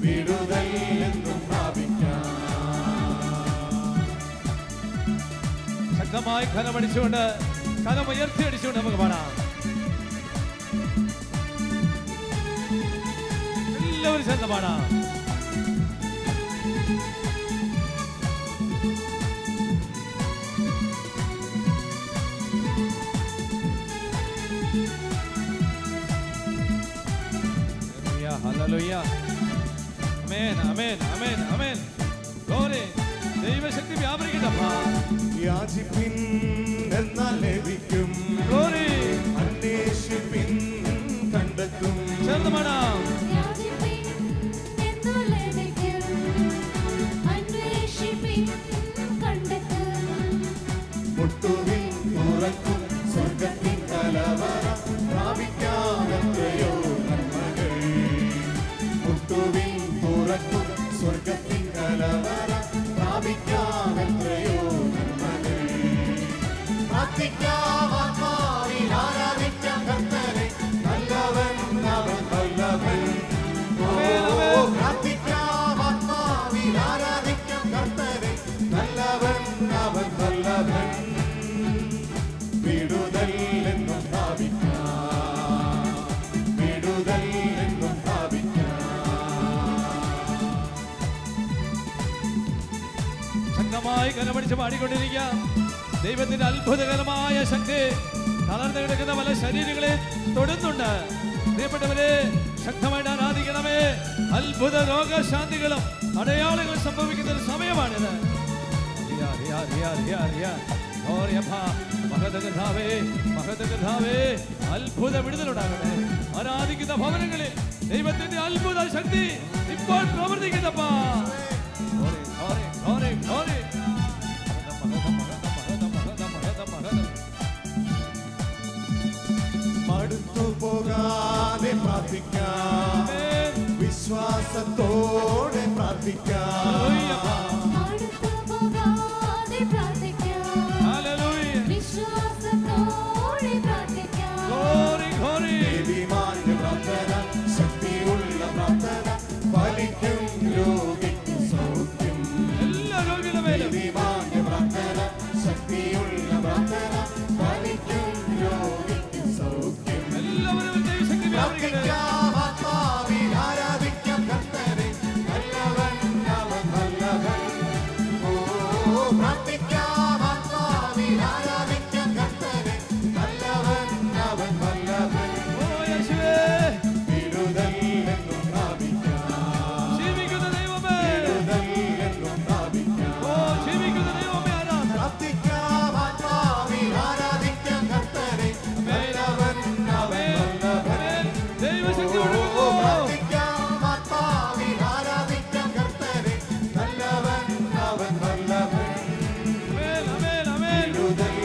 വിടുതൽ എന്നും പ്രാപിക്കാം. ശക്തമായി കലമടിച്ചുകൊണ്ട് കലമുയർത്തി അടിച്ചുകൊണ്ട് നമുക്ക് പാടാം. എല്ലാവരും ചേർന്ന് പാടാം. ഹല്ലേലൂയ, ആമേൻ, ആമേൻ, ആമേൻ, ആമേൻ. ഗ്ലോറി, ദൈവശക്തി വ്യാപരിക്കട്ടെ. യാചിപ്പിൻ എന്നാൽ ലഭിക്കും, ഗ്ലോറി, അന്വേഷിപ്പിൻ കണ്ടെത്തും. ചേർന്ന് പാടാം. യാചിപ്പിൻ എന്നാൽ ലഭിക്കും, അന്വേഷിപ്പിൻ കണ്ടെത്തും. മുട്ടുവിൻ തുറക്കും സ്വർഗത്തിൻ കലവറ പ്രാപിക്കാം എത്രയോ നന്മകൾ. മുട്ടുവിൻ തുറക്കും സ്വർഗത്തിൻ കലവറ പ്രാപിക്കാം എത്രയോ നന്മകൾ. പ്രാർത്ഥിക്കാം ആത്മാവിൽ ആരാധിക്കാം കർത്തനെ, നല്ലവൻ അവൻ വല്ലഭൻ. ഓ പ്രാർത്ഥിക്കാം ആത്മാവിൽ ആരാധിക്കാം കർത്തനെ, നല്ലവൻ അവൻ വല്ലഭൻ. വിടുതൽ എന്നും പ്രാപിക്കാം, വിടുതൽ എന്നും പ്രാപിക്കാം. ശക്തമായി കലമടിച്ച് പാടിക്കൊണ്ടിരിക്കാം. ദൈവത്തിന്റെ അത്ഭുതകരമായ ശക്തി തളർന്നു കിടക്കുന്ന പല ശരീരങ്ങളെ തൊടുന്നുണ്ട്. പ്രിയപ്പെട്ടവരെ, ശക്തമായിട്ട് ആരാധിക്കണമേ. അത്ഭുത രോഗശാന്തികളും അടയാളങ്ങളും സംഭവിക്കുന്ന ഒരു സമയമാണിത്. അത്ഭുത വിടുതലുണ്ടാകട്ടെ. ആരാധിക്കുന്ന ഭവനങ്ങളിൽ ദൈവത്തിന്റെ അത്ഭുത ശക്തി ഇപ്പോൾ പ്രവർത്തിക്കുന്നപ്പാ. മടുത്തു പോകാതെ പ്രാർത്ഥിക്കാം, വിശ്വാസത്തോടെ പ്രാർത്ഥിക്കാം. അടുത്തു പോകാതെ പ്രാർത്ഥിക്കാം, വിശ്വാസത്തോടെ പ്രാർത്ഥിക്കാം. നീതിമാന്റെ പ്രാർത്ഥന, ശക്തിയുള്ള പ്രാർത്ഥന, ഫലിക്കും രോഗിക്ക് സൗഖ്യം. നീതിമാന്റെ പ്രാർത്ഥന, ശക്തിയുള്ള പ്രാർത്ഥന, ഫലിക്കും രോഗിക്ക് സൗഖ്യം. പ്രാർത്ഥിക്കാം ആത്മാവിൽ ആരാധിക്കാം കർത്തനെ, നല്ലവൻ അവൻ വല്ലഭൻ. ഓ പ്രാർത്ഥിക്കാം ആത്മാവിൽ ആരാധിക്കാം കർത്തനെ, നല്ലവൻ അവൻ വല്ലഭൻ. വിടുതൽ എന്നും പ്രാപിക്കാം, വിടുതൽ എന്നും പ്രാപിക്കാം. പ്രാർത്ഥിക്കാം ആത്മാവിൽ ആരാധിക്കാം കർത്തനെ, നല്ലവൻ അവൻ വല്ലഭൻ. പ്രാർത്ഥിക്കാം ആത്മാവിൽ ആരാധിക്കാം കർത്തനെ, നല്ലവൻ അവൻ വല്ലഭൻ. വിടുതൽ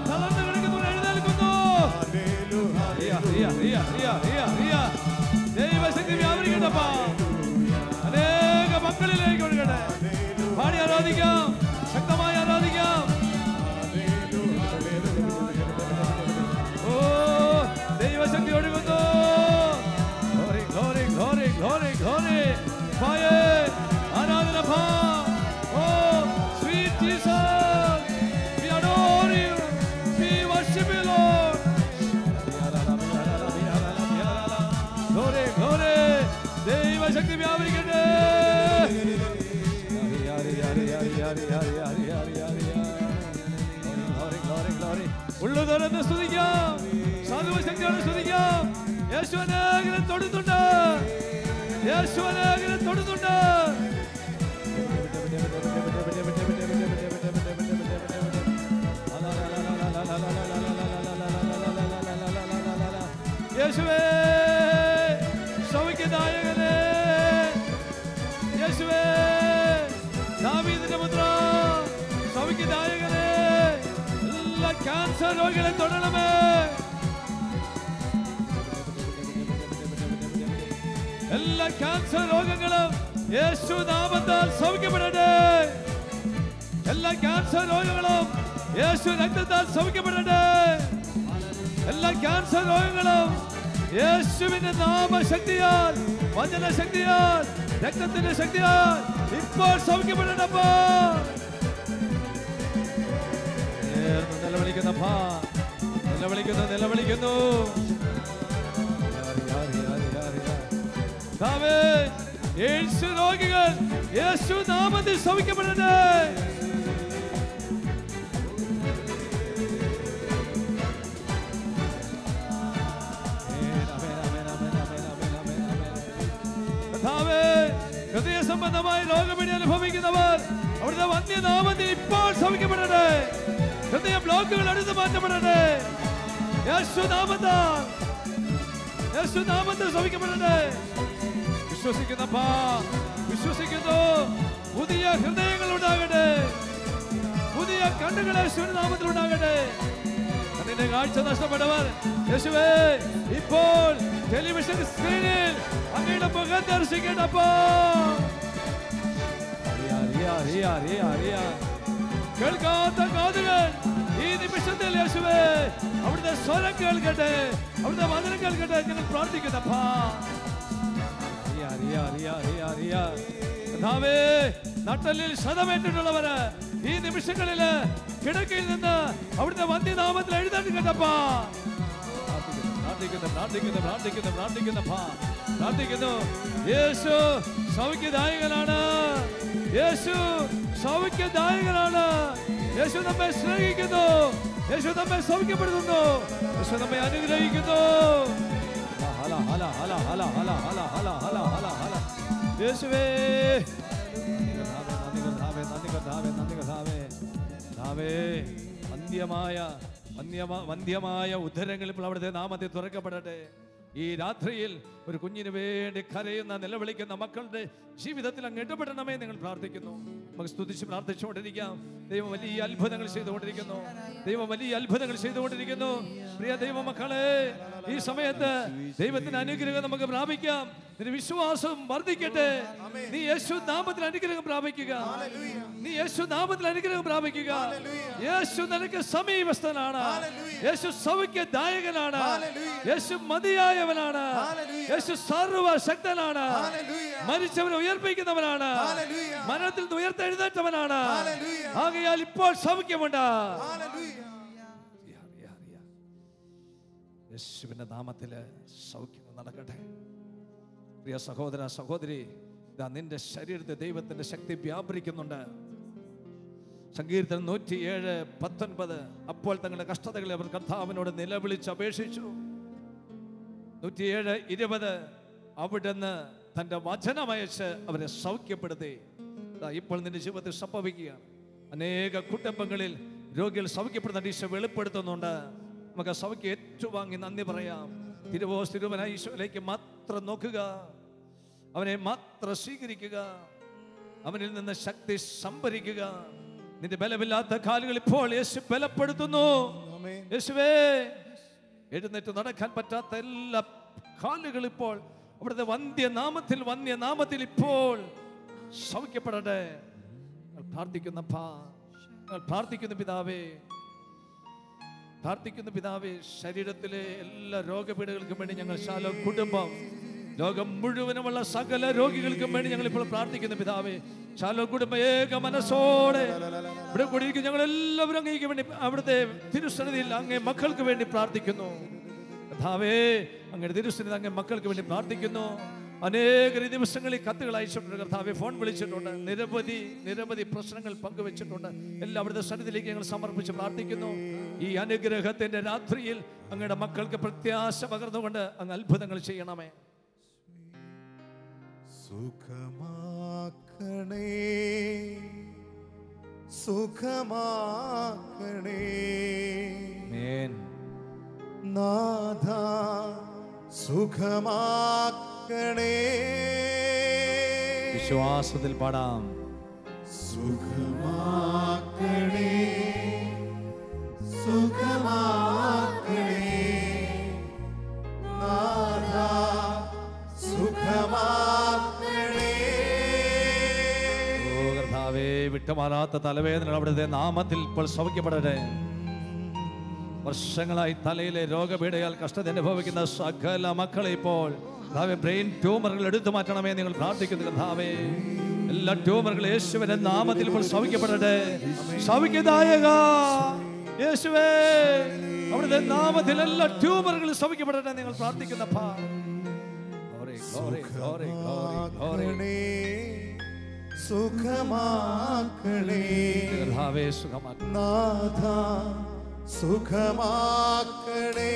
തളർന്നു കിടക്കുന്നവർ എഴുന്നേൽക്കുന്നു. ദൈവശക്തി വ്യാപരിക്കട്ടപ്പാ. അനേക മക്കളിലേക്ക് ഒഴുകട്ടെ. പാടി ആരാധിക്കാം, ശക്തമായി ആരാധിക്കാം. ഓ ദൈവശക്തി ഒഴുകുന്നു. Glory, glory, glory, glory, glory. Fire, ആരാധന പാ. Oh, sweet Jesus, we adore you, we worship you, Lord. Glory, glory. ദൈവശക്തി വ്യാപരിക്കട്ടെ. ഉള്ളു തുറന്ന് സ്തുതിക്കാം, സർവശക്തിയോടെ സ്തുതിക്കാം. യേശു അനേകരെ തൊടുന്നുണ്ട്, യേശു അനേകരെ തൊടുന്നുണ്ട്. യേശുവേ സൗഖ്യദായകനേ, യേശുവേ ദാവീദിന്റെ പുത്ര സൗഖ്യദായകനേ, എല്ലാ ക്യാൻസർ രോഗികളെ തൊടണമേ. എല്ലാ ക്യാൻസർ രോഗങ്ങളും യേശു നാമത്താൽ സൗഖ്യപ്പെടട്ടെ. എല്ലാ ക്യാൻസർ രോഗങ്ങളും യേശു രക്തത്താൽ സൗഖ്യപ്പെടട്ടെ. എല്ലാ ക്യാൻസർ രോഗങ്ങളും യേശുവിന്റെ നാമശക്തിയാൽ, വചനശക്തിയാൽ, രക്തത്തിന്റെ ശക്തിയാൽ ഇപ്പോൾ സൗഖ്യപ്പെടണപ്പാ. നിലവിളിക്കുന്ന നിലവിളിക്കുന്നു, നിലവിളിക്കുന്നു. യേശു രോഗികൾ യേശു നാമത്തിൽ സൗഖ്യപ്പെടട്ടെ. ഹൃദയ സംബന്ധമായി രോഗപീഠ അനുഭവിക്കുന്നവർ അവിടുത്തെ വന്യനാമത്തിൽ ഇപ്പോൾ സൗഖ്യപ്പെടട്ടെ. ഹൃദയ ബ്ലോക്കുകൾ എടുത്തു മാറ്റപ്പെടട്ടെ. യേശു നാമത്താൽ, യേശു നാമത്തിൽ സൗഖ്യപ്പെടട്ടെ. വിശ്വസിക്കുന്നപ്പാ, വിശ്വസിക്കുന്നു. പുതിയ ഹൃദയങ്ങൾ ഉണ്ടാകട്ടെ, പുതിയ കണ്ണുകൾ യേശുവിന്റെ നാമത്തിൽ ഉണ്ടാകട്ടെ. കണ്ണിന്റെ കാഴ്ച നഷ്ടപ്പെട്ടവർ യേശുവേ ഇപ്പോൾ ടെലിവിഷൻ സ്ക്രീനിൽ അങ്ങയുടെ മുഖം ദർശിക്കട്ടപ്പാ. കേൾക്കാത്ത കാതുകൾ ഈ നിമിഷത്തിൽ യേശുവേ അവിടുത്തെ സ്വരം കേൾക്കട്ടെ, അവിടുത്തെ വചനം കേൾക്കട്ടെ. ഞങ്ങൾ പ്രാർത്ഥിക്കുന്നപ്പാ. നട്ടലിൽ ക്ഷതമേറ്റിട്ടുള്ളവര് ഈ നിമിഷങ്ങളില് കിടക്കയിൽ നിന്ന് അവിടുത്തെ വന്ധ്യനാമത്തിൽ എഴുന്നേറ്റ് കേട്ടപ്പാ. പ്രാർത്ഥിക്കുന്നു. യേശു സൗഖ്യദായകനാണ്, യേശു സൗഖ്യദായകനാണ്. യേശു നമ്മെ സ്നേഹിക്കുന്നു, യേശു നമ്മെ സൗഖ്യപ്പെടുത്തുന്നു, യേശു നമ്മെ അനുഗ്രഹിക്കുന്നു. യേശുവേ വന്ധ്യമായ ഉദരങ്ങൾ ഇപ്പോൾ അവിടുത്തെ നാമത്തിൽ തുറക്കപ്പെടട്ടെ. ഈ രാത്രിയിൽ ഒരു കുഞ്ഞിന് വേണ്ടി കരയുന്ന നിലവിളിക്കുന്ന മക്കളുടെ ജീവിതത്തിൽ അങ്ങ് ഇടപെടണമേ നിങ്ങൾ പ്രാർത്ഥിക്കുന്നു. നമുക്ക് സ്തുതിച്ച് പ്രാർത്ഥിച്ചുകൊണ്ടിരിക്കാം. ദൈവം വലിയ അത്ഭുതങ്ങൾ ചെയ്തുകൊണ്ടിരിക്കുന്നു, ദൈവം വലിയ അത്ഭുതങ്ങൾ ചെയ്തുകൊണ്ടിരിക്കുന്നു. പ്രിയ ദൈവമക്കളെ, ഈ സമയത്ത് ദൈവത്തിന്റെ അനുഗ്രഹം നമുക്ക് പ്രാപിക്കാം. നിന്റെ വിശ്വാസം വർദ്ധിക്കട്ടെ. നീ യേശു നാമത്തിൽ അനുഗ്രഹം പ്രാപിക്കുക, നീ യേശു നാമത്തിൽ അനുഗ്രഹം പ്രാപിക്കുക. യേശു നിനക്ക് സമീപസ്ഥനാണ്, യേശു സൗഖ്യദായകനാണ്, യേശു മതിയായവനാണ്, യേശു സർവശക്തനാണ്, മരിച്ചവനെ ഉയർപ്പിക്കുന്നവനാണ്, മരണത്തിൽ നിന്ന് ഉയർത്തെഴുന്നേറ്റവനാണ്. ആകയാൽ ഇപ്പോൾ സൗഖ്യമുണ്ട്. യേശുവിന്റെ നാമത്തില് സൗഖ്യം നടക്കട്ടെ. പ്രിയ സഹോദര സഹോദരി, നിന്റെ ശരീരത്തെ ദൈവത്തിന്റെ ശക്തി വ്യാപരിക്കുന്നുണ്ട്. സങ്കീർത്തനം 107:19 അപ്പോൾ തങ്ങളുടെ കഷ്ടതകളെ അവർ കർത്താവിനോട് നിലവിളിച്ച് അപേക്ഷിച്ചു. 107:20 അവിടുന്ന് തന്റെ വചനമയച്ച് അവരെ സൗഖ്യപ്പെടുത്തി. ഇപ്പോൾ നിന്റെ ജീവിതത്തിൽ സംഭവിക്കുകയാണ്. അനേക കുടുംബങ്ങളിൽ രോഗികൾ സൗഖ്യപ്പെടുന്ന ഈശോ വെളിപ്പെടുത്തുന്നുണ്ട്. നമുക്ക് സൗഖ്യം ഏറ്റുവാങ്ങി നന്ദി പറയാം. തിരുവോസ്തിരുവനായ ഈശോയിലേക്ക് മാത്രം നോക്കുക, അവനെ മാത്രം സ്വീകരിക്കുക, അവനിൽ നിന്ന് ശക്തി സംഭരിക്കുക. നിന്റെ ബലമില്ലാത്ത കാലുകൾ ഇപ്പോൾ യേശു ബലപ്പെടുത്തുന്നു. യേശുവേ, എഴുന്നേറ്റ് നടക്കാൻ പറ്റാത്ത എല്ലാ കാലുകൾ ഇപ്പോൾ അവിടുത്തെ വന്യനാമത്തിൽ ഇപ്പോൾ സൗഖ്യപ്പെടട്ടെ. പ്രാർത്ഥിക്കുന്ന പിതാവേ, ശരീരത്തിലെ എല്ലാ രോഗപീഠകൾക്കും വേണ്ടി ഞങ്ങൾ ശാലോ കുടുംബം, ലോകം മുഴുവനുമുള്ള സകല രോഗികൾക്കും വേണ്ടി ഞങ്ങൾ ഇപ്പോൾ പ്രാർത്ഥിക്കുന്നു പിതാവേ. ശാലോ കുടുംബം ഏക മനസ്സോടെ ഇവിടെ കൂടിയിരിക്കും ഞങ്ങൾ എല്ലാവരും അങ്ങേക്ക് വേണ്ടി അവിടുത്തെ തിരുസന്നിധിയിൽ അങ്ങേ മക്കൾക്ക് വേണ്ടി പ്രാർത്ഥിക്കുന്നു കർത്താവേ. അങ്ങയുടെ തിരുസന്നിധി അങ്ങേ മക്കൾക്ക് വേണ്ടി പ്രാർത്ഥിക്കുന്നു. അനേക ദിവസങ്ങളിൽ കത്തുകൾ അയച്ചിട്ടുണ്ട് കർത്താവെ, ഫോൺ വിളിച്ചിട്ടുണ്ട്, നിരവധി പ്രശ്നങ്ങൾ പങ്കുവെച്ചിട്ടുണ്ട്. എല്ലാം അവിടുത്തെ സന്നിധിയിലേക്ക് ഞങ്ങൾ സമർപ്പിച്ച് പ്രാർത്ഥിക്കുന്നു. ഈ അനുഗ്രഹത്തിന്റെ രാത്രിയിൽ അങ്ങയുടെ മക്കൾക്ക് പ്രത്യാശ പകർന്നുകൊണ്ട് അങ്ങ് അത്ഭുതങ്ങൾ ചെയ്യണമേ. സുഖമാക്കണേ നാഥ, സുഖമാക്കണേ. വിശ്വാസത്തിൽ പാടാം. സുഖമാക്കണേ, സുഖമാക്കണേ നാഥ, സുഖമാക്കണേ. ഓ കർത്താവേ, വിട്ടുമാറാത്ത തലവേദന അവിടുത്തെ നാമത്തിൽ ഇപ്പോൾ സൗഖ്യപ്പെടട്ടെ. വർഷങ്ങളായി തലയിലെ രോഗപീഠയാൽ കഷ്ടത അനുഭവിക്കുന്ന സകല മക്കളെ ഇപ്പോൾ ബ്രെയിൻ ട്യൂമറുകൾ എടുത്തു മാറ്റണമേ നിങ്ങൾ പ്രാർത്ഥിക്കുന്നു കർത്താവേ. എല്ലാ ട്യൂമറുകളും യേശുവിന്റെ നാമത്തിൽ ഇപ്പോൾ സൗഖ്യപ്പെടട്ടെ. സൗഖ്യദായക യേശുവേ, അവിടുത്തെ നാമത്തിൽ എല്ലാ ട്യൂമറുകളും സൗഖ്യപ്പെടട്ടെ നിങ്ങൾ പ്രാർത്ഥിക്കുന്ന സുഖമാക്കണേ നാഥ, സുഖമാക്കണേ,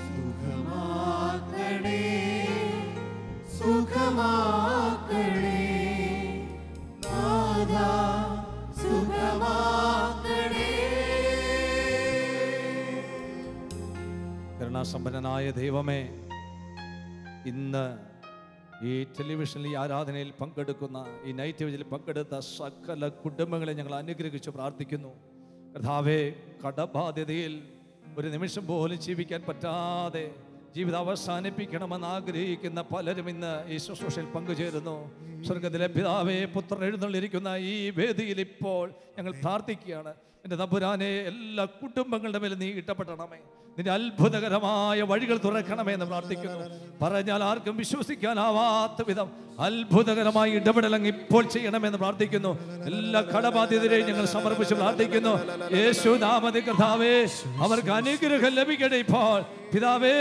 സുഖമാക്കണേ, സുഖമാക്കണേ നാഥ, സുഖമാക്കണേ. കരുണാസമ്പന്നനായ ദൈവമേ, ഇന്ന് ഈ ടെലിവിഷനിൽ ഈ ആരാധനയിൽ പങ്കെടുക്കുന്ന ഈ നൈറ്റ് വിജിൽ പങ്കെടുത്ത സകല കുടുംബങ്ങളെ ഞങ്ങൾ അനുഗ്രഹിച്ച് പ്രാർത്ഥിക്കുന്നു കർത്താവേ. കടബാധ്യതയിൽ ഒരു നിമിഷം പോലും ജീവിക്കാൻ പറ്റാതെ ജീവിതം അവസാനിപ്പിക്കണമെന്ന് ആഗ്രഹിക്കുന്ന പലരും ഇന്ന് ഈ ശുശ്രൂഷയിൽ പങ്കുചേരുന്നു. സ്വർഗത്തിലെ പിതാവേ, പുത്രൻ എഴുന്നള്ളിരിക്കുന്ന ഈ വേദിയിൽ ഇപ്പോൾ ഞങ്ങൾ പ്രാർത്ഥിക്കുകയാണ്. എൻ്റെ തമ്പുരാനെ, എല്ലാ കുടുംബങ്ങളുടെ മേലെ നീ ഇടപെടണമേ. നിന്റെ അത്ഭുതകരമായ വഴികൾ തുറക്കണമേ എന്ന് പ്രാർത്ഥിക്കുന്നു. പറഞ്ഞാൽ ആർക്കും വിശ്വസിക്കാനാവാത്ത വിധം അത്ഭുതകരമായ ഇടപെടലങ്ങ് ഇപ്പോൾ ചെയ്യണമെന്ന് പ്രാർത്ഥിക്കുന്നു. എല്ലാ കടബാധ്യതരെയും ഞങ്ങൾ സമർപ്പിച്ച് പ്രാർത്ഥിക്കുന്നു യേശു നാമത്തിൽ കർത്താവേ. അവർക്ക് അനുഗ്രഹം ലഭിക്കട്ടെ ഇപ്പോൾ പിതാവേ.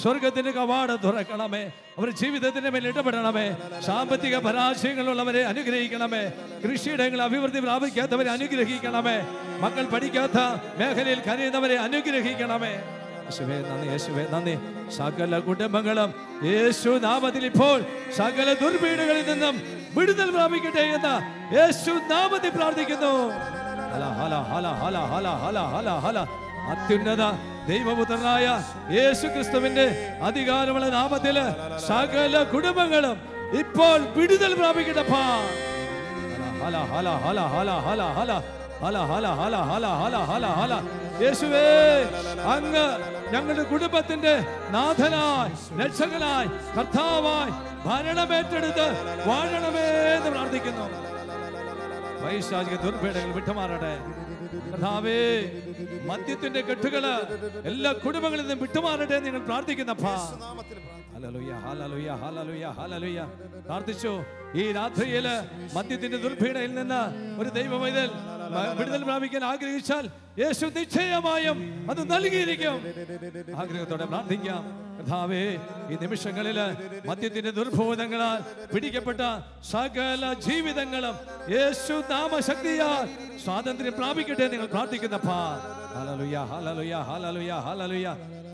സ്വർഗത്തിന്റെ കവാടം തുറക്കണമേ. അവർ ജീവിതത്തിന്റെ മേൽ ഇടപെടണമേ. സാമ്പത്തിക പരാജയങ്ങളുള്ളവരെ അനുഗ്രഹിക്കണമേ. കൃഷിയിടങ്ങൾ അഭിവൃദ്ധി പ്രാപിക്കാത്തവരെ അനുഗ്രഹിക്കണമേ. മക്കൾ പഠിക്കാത്ത മേഖലയിൽ കരയുന്നവരെ അനുഗ്രഹിക്കണമേ. യേശുവേ നന്ദി, യേശുവേ നന്ദി. സകല കുടുംബങ്ങളും യേശു നാമത്തിൽ ഇപ്പോൾ സകല ദുർപീഡകളിൽ നിന്നും വിടുതൽ പ്രാപിക്കട്ടെ എന്ന് യേശു നാമത്തിൽ പ്രാർത്ഥിക്കുന്നു. ഹല ഹല ഹല ഹല ഹല ഹല ഹല ഹല. അത്യുന്നത ദൈവപുത്രനായ യേശു ക്രിസ്തുവിന്റെ അധികാരമുള്ള നാമത്തിൽ സകല കുടുംബങ്ങളും ഇപ്പോൾ വിടുതൽ പ്രാപിക്കട്ടെ. ഹല ഹല ഹല ഹല ഹല ഹല ഹല ഹല ഹല ഹല ഹല ഹല ഹല. യേശുവേ, അങ്ങ് ഞങ്ങളുടെ കുടുംബത്തിന്റെ നാഥനായി, രക്ഷകനായി, കർത്താവായി ഭരണമേറ്റെടുത്ത് വാഴണമേ എന്ന് പ്രാർത്ഥിക്കുന്നു. പൈശാചിക ദുർപീഡകൾ വിട്ടുമാറട്ടെ കർത്താവേ. മദ്യത്തിന്റെ കെട്ടുകള് എല്ലാ കുടുംബങ്ങളിൽ നിന്നും വിട്ടുമാറട്ടെ എന്ന് ഞങ്ങൾ പ്രാർത്ഥിക്കുന്നപ്പാ. ഹല്ലേലൂയ ഹല്ലേലൂയ ഹല്ലേലൂയ ഹല്ലേലൂയ. പ്രാർത്ഥിച്ചു. ഈ രാത്രിയില് മദ്യത്തിന്റെ ദുർപീഡയിൽ നിന്ന് ഒരു ദൈവവൈതൽ വിടുതൽ പ്രാപിക്കാൻ ആഗ്രഹിച്ചാൽ യേശു നിശ്ചയമായും അത് നൽകിയിരിക്കും. ആഗ്രഹത്തോടെ പ്രാർത്ഥിക്കാം. കർത്താവേ, ഈ നിമിഷങ്ങളില് മദ്യത്തിന്റെ ദുർഭൂതങ്ങളാൽ പിടിക്കപ്പെട്ട സകല ജീവിതങ്ങളും യേശു നാമശക്തിയാൽ സ്വാതന്ത്ര്യം പ്രാപിക്കട്ടെ നിങ്ങൾ പ്രാർത്ഥിക്കുന്നപ്പാ. ഹല്ലേലൂയ ഹല്ലേലൂയ ഹല്ലേലൂയ ഹല്ലേലൂയ.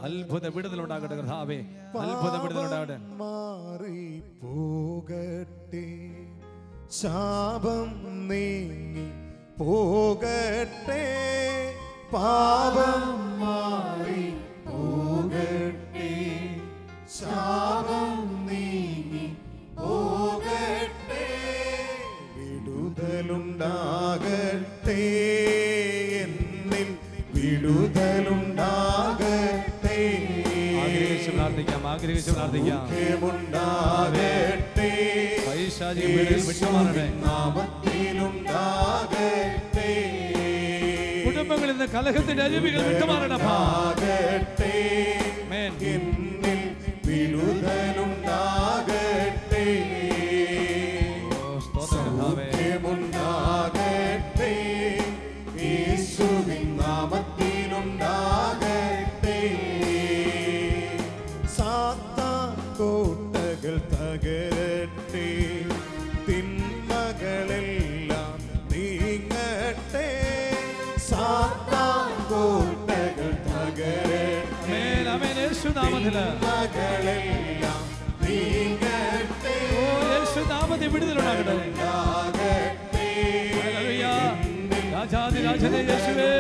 അത്ഭുത വിടുതലുണ്ടാകട്ടെ കർത്താവേ, അത്ഭുത വിടുതലുണ്ടാകട്ടെ. മാറി പോകട്ടെ, ശാപം നീങ്ങി പോകട്ടെ, പാപം മാറി പോകട്ടെ, ശാപം നീങ്ങി പോകട്ടെ, വിടുതലുണ്ടാകട്ടെ. അനുഗ്രഹിച്ച് പ്രാർത്ഥിക്കാം. പൈശാചിക പീഡയിൽ വിട്ടുമാറണേ. കുടുംബങ്ങളിൽ നിന്ന് കലഹത്തിന്റെ അരുവികൾ വിട്ടുമാറണപ്പാ. കോട്ടകൾ തകരട്ടെ, തിന്മകളെല്ലാം നീങ്ങട്ടെ. സാത്താൻ കോട്ടകൾ തകരട്ടെ, തിന്മകളെല്ലാം നീങ്ങട്ടെ. യേശുനാമത്തിൽ വിടുതലുണ്ടാകട്ടെ. രാജാധിരാജനെ യേശുവേ,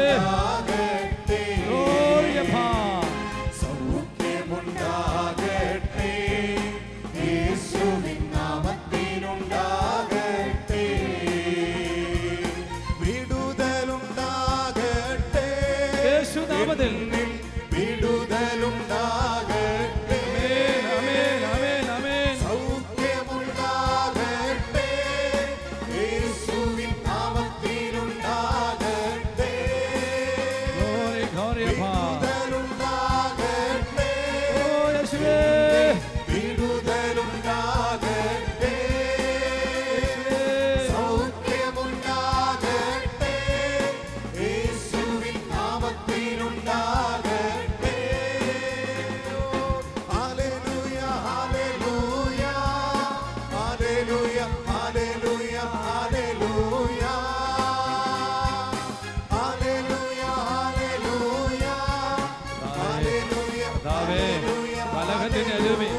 സൗഖ്യമുണ്ടാകട്ടെ, യേശുവിൻ നാമത്തിലുണ്ടാകട്ടെ. വിടുതലുണ്ടാകട്ടെ, യേശുനാമത്തിൽ വിടുതലുണ്ടാകട്ടെ. ആമേൻ, ആമേൻ, ആമേൻ. സൗഖ്യമുണ്ടാകട്ടെ, യേശുവിൻ നാമത്തിലുണ്ടാകട്ടെ. Glory, glory, Appa. വിടുതലുണ്ടാകട്ടെ, യേശുവേ, വിടുതലുണ്ടാകട്ടെ. സൗഖ്യമുണ്ടാകട്ടെ, യേശുവിൻ നാമത്തിലുണ്ടാകട്ടെ. ഹല്ലേലൂയ, ഹല്ലേലൂയ, ഹല്ലേലൂയ, ഹല്ലേലൂയ, ഹല്ലേലൂയ. ഹല്ലേലൂയ, ഹല്ലേലൂയ, ഹല്ലേലൂയ, കർത്താവേ, കലഹത്തിന്റെ അരുവി,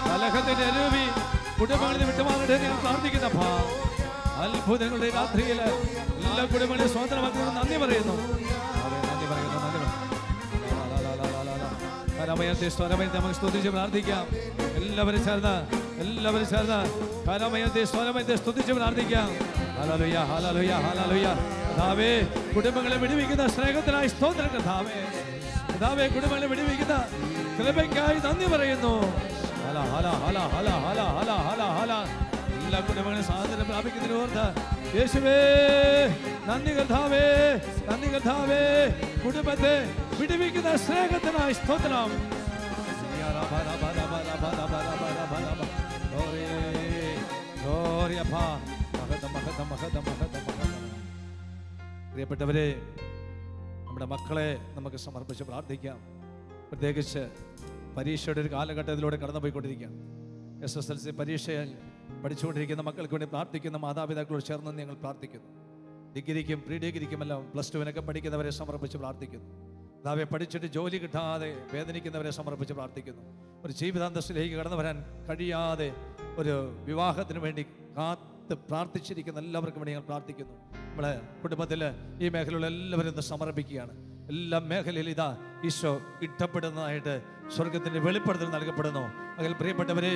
കലഹത്തിന്റെ അരുവി കുടുംബങ്ങളിൽ വിട്ടുമാറട്ടെ എന്ന് പ്രാർത്ഥിക്കുന്നപ്പാ. അത്ഭുതങ്ങളുടെ രാത്രിയിൽ എല്ലാ കുടുംബങ്ങളെയും സ്വതന്ത്രമാക്കുന്നതിന് നന്ദി പറയുന്നു. നന്ദി പറയുന്നു, നന്ദി കരമയത്തെ സ്വരമയത്തെ നമുക്ക് സ്തുതിച്ച് പ്രാർത്ഥിക്കാം. എല്ലാവരും ചേർന്ന് കരമയത്തെ സ്വരമയത്തെ സ്തുതിച്ച് പ്രാർത്ഥിക്കാം. ഹല്ലേലൂയ, ഹല്ലേലൂയ, ഹല്ലേലൂയ. കർത്താവേ, കുടുംബങ്ങളെ വിടുവിക്കുന്ന സ്നേഹത്തിനായി സ്തോത്രം. കർത്താവേ, കർത്താവേ, കുടുംബങ്ങളെ വിടുവിക്കുന്ന കൃപയ്ക്കായി നന്ദി പറയുന്നു. ഹല ഹല ഹല ഹല ഹല ഹല ഹല ഹല. എല്ലാ കുടുംബങ്ങളും സ്വാതന്ത്ര്യം പ്രാപിക്കുന്നതിന് ഓർത്ത് യേശുവേ നന്ദി. കർത്താവേ, നന്ദി. കർത്താവേ, കുടുംബത്തെ വിടുവിക്കുന്ന സ്നേഹത്തിനായി സ്തോത്രം. പ്രിയപ്പെട്ടവരെ, നമ്മുടെ മക്കളെ നമുക്ക് സമർപ്പിച്ച് പ്രാർത്ഥിക്കാം. പ്രത്യേകിച്ച് പരീക്ഷയുടെ ഒരു കാലഘട്ടത്തിലൂടെ കടന്നുപോയിക്കൊണ്ടിരിക്കുകയാണ്. SSLC പരീക്ഷയിൽ പഠിച്ചുകൊണ്ടിരിക്കുന്ന മക്കൾക്ക് വേണ്ടി പ്രാർത്ഥിക്കുന്ന മാതാപിതാക്കളോട് ചേർന്ന് ഞങ്ങൾ പ്രാർത്ഥിക്കുന്നു. ഡിഗ്രിക്കും പ്രീ ഡിഗ്രിക്കുമെല്ലാം +2 പഠിക്കുന്നവരെ സമർപ്പിച്ച് പ്രാർത്ഥിക്കുന്നു. കർത്താവേ, പഠിച്ചിട്ട് ജോലി കിട്ടാതെ വേദനിക്കുന്നവരെ സമർപ്പിച്ച് പ്രാർത്ഥിക്കുന്നു. ഒരു ജീവിതാന്തസ്സിലേക്ക് കടന്നു വരാൻ കഴിയാതെ ഒരു വിവാഹത്തിന് വേണ്ടി കാത്ത് പ്രാർത്ഥിച്ചിരിക്കുന്ന എല്ലാവർക്കും വേണ്ടി ഞങ്ങൾ പ്രാർത്ഥിക്കുന്നു. നമ്മളെ കുടുംബത്തിൽ ഈ മേഖലയിലുള്ള എല്ലാവരും ഇന്ന് സമർപ്പിക്കുകയാണ്. എല്ലാ മേഖലയിൽ ഇതാ ഈശോ ഇഷ്ടപ്പെടുന്നതായിട്ട് സ്വർഗത്തിൻ്റെ വെളിപ്പെടുത്തൽ നൽകപ്പെടുന്നു. അതിൽ പ്രിയപ്പെട്ടവരെ,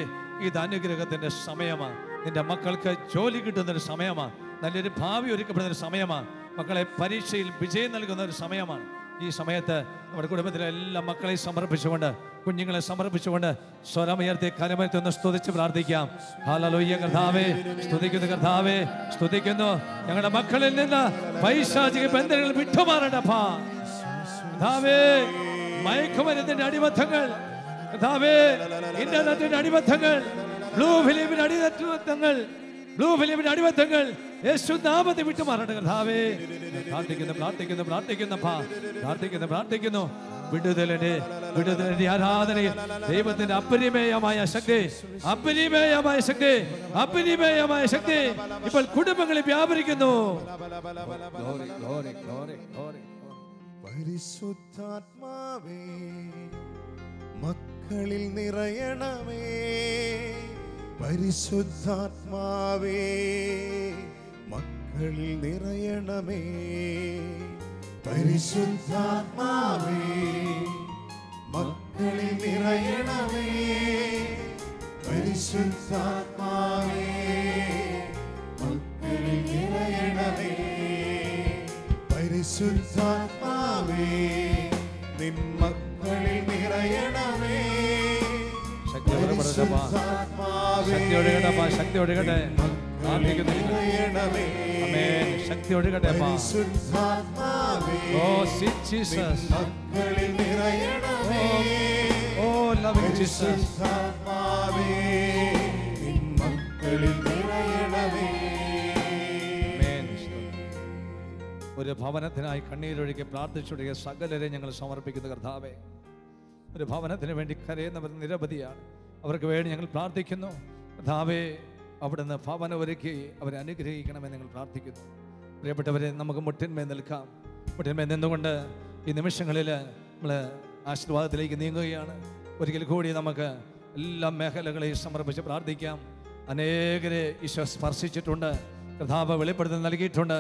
ഇത് അനുഗ്രഹത്തിൻ്റെ സമയമാണ്. നിന്റെ മക്കൾക്ക് ജോലി കിട്ടുന്നൊരു സമയമാണ്. നല്ലൊരു ഭാവി ഒരുക്കപ്പെടുന്നൊരു സമയമാണ്. മക്കളെ പരീക്ഷയിൽ വിജയം നൽകുന്ന ഒരു സമയമാണ്. ഈ സമയത്ത് നമ്മുടെ കുടുംബത്തിലെ എല്ലാ മക്കളെയും സമർപ്പിച്ചുകൊണ്ട്, കുഞ്ഞുങ്ങളെ സമർപ്പിച്ചുകൊണ്ട് സ്വരമുയർത്തി കരമുയർത്തി ഒന്ന് സ്തുതിച്ച് പ്രാർത്ഥിക്കാം. ഹല്ലേലൂയ. കർത്താവേ, സ്തുതിക്കുന്നു. കർത്താവേ, സ്തുതിക്കുന്നു. ഞങ്ങളുടെ മക്കളിൽ നിന്ന് പൈശാചിക ബന്ധനങ്ങൾ വിട്ടുമാറണ്ടപ്പാ. കർത്താവേ, മയക്കുമരുന്നിന്റെ അടിമത്തങ്ങൾ, കർത്താവേ, ഇന്റർനെറ്റിന്റെ അടിമത്തങ്ങൾ, ബ്ലൂ ഫിലിമിന്റെ അടിമത്തങ്ങൾ യേശുനാമത്തിൽ വിട്ടുമാറട്ടെ. കർത്താവേ, പ്രാർത്ഥിക്കുന്നു. വിടുതലിന്റെ ആരാധനയിൽ ദൈവത്തിന്റെ അപരിമേയമായ ശക്തി ഇപ്പോൾ കുടുംബങ്ങളിൽ വ്യാപരിക്കുന്നു. പരിശുദ്ധാത്മാവേ, മക്കളിൽ നിറയണമേ. പരിശുദ്ധാത്മാവേ, മക്കളിൽ നിറയണമേ. പരിശുദ്ധാത്മാവേ, മക്കളിൽ നിറയണമേ. പരിശുദ്ധാത്മാവേ, മക്കളിൽ നിറയണമേ. പരിശുദ്ധാത്മാവേ, നിൻ മക്കളിൽ നിറയണമേ. ശക്തി പുറപ്പെടട്ടപ്പാ, ശക്തി ഒഴുകട്ടപ്പാ, ശക്തി ഒഴുകട്ടെ. പ്രാർത്ഥിക്കുന്നു. ആമേൻ. ശക്തി ഒഴുകട്ടെ അപ്പാ. ഓ sweet Jesus. ഓ loving Jesus. ഒരു ഭവനത്തിനായി കണ്ണീരൊഴുകി പ്രാർത്ഥിച്ചൊഴുകിയ സകലരെ ഞങ്ങൾ സമർപ്പിക്കുന്ന കർത്താവേ, ഒരു ഭവനത്തിന് വേണ്ടി കരയുന്നവർ നിരവധിയാണ്. അവർക്ക് വേണ്ടി ഞങ്ങൾ പ്രാർത്ഥിക്കുന്നു കർത്താവേ. അവിടുന്ന് ഭവനം ഒരുക്കി അവരെ അനുഗ്രഹിക്കണമെന്ന് ഞങ്ങൾ പ്രാർത്ഥിക്കുന്നു. പ്രിയപ്പെട്ടവരെ, നമുക്ക് മുട്ടിന്മേൽ നിൽക്കാം. മുട്ടിന്മേൽ നിന്നുകൊണ്ട് ഈ നിമിഷങ്ങളിൽ നമ്മൾ ആശീർവാദത്തിലേക്ക് നീങ്ങുകയാണ്. ഒരിക്കൽ കൂടി നമുക്ക് എല്ലാ മേഖലകളെയും സമർപ്പിച്ച് പ്രാർത്ഥിക്കാം. അനേകരെ ഈശോ സ്പർശിച്ചിട്ടുണ്ട്, കർത്താവ് വെളിപ്പെടുത്തൽ നൽകിയിട്ടുണ്ട്.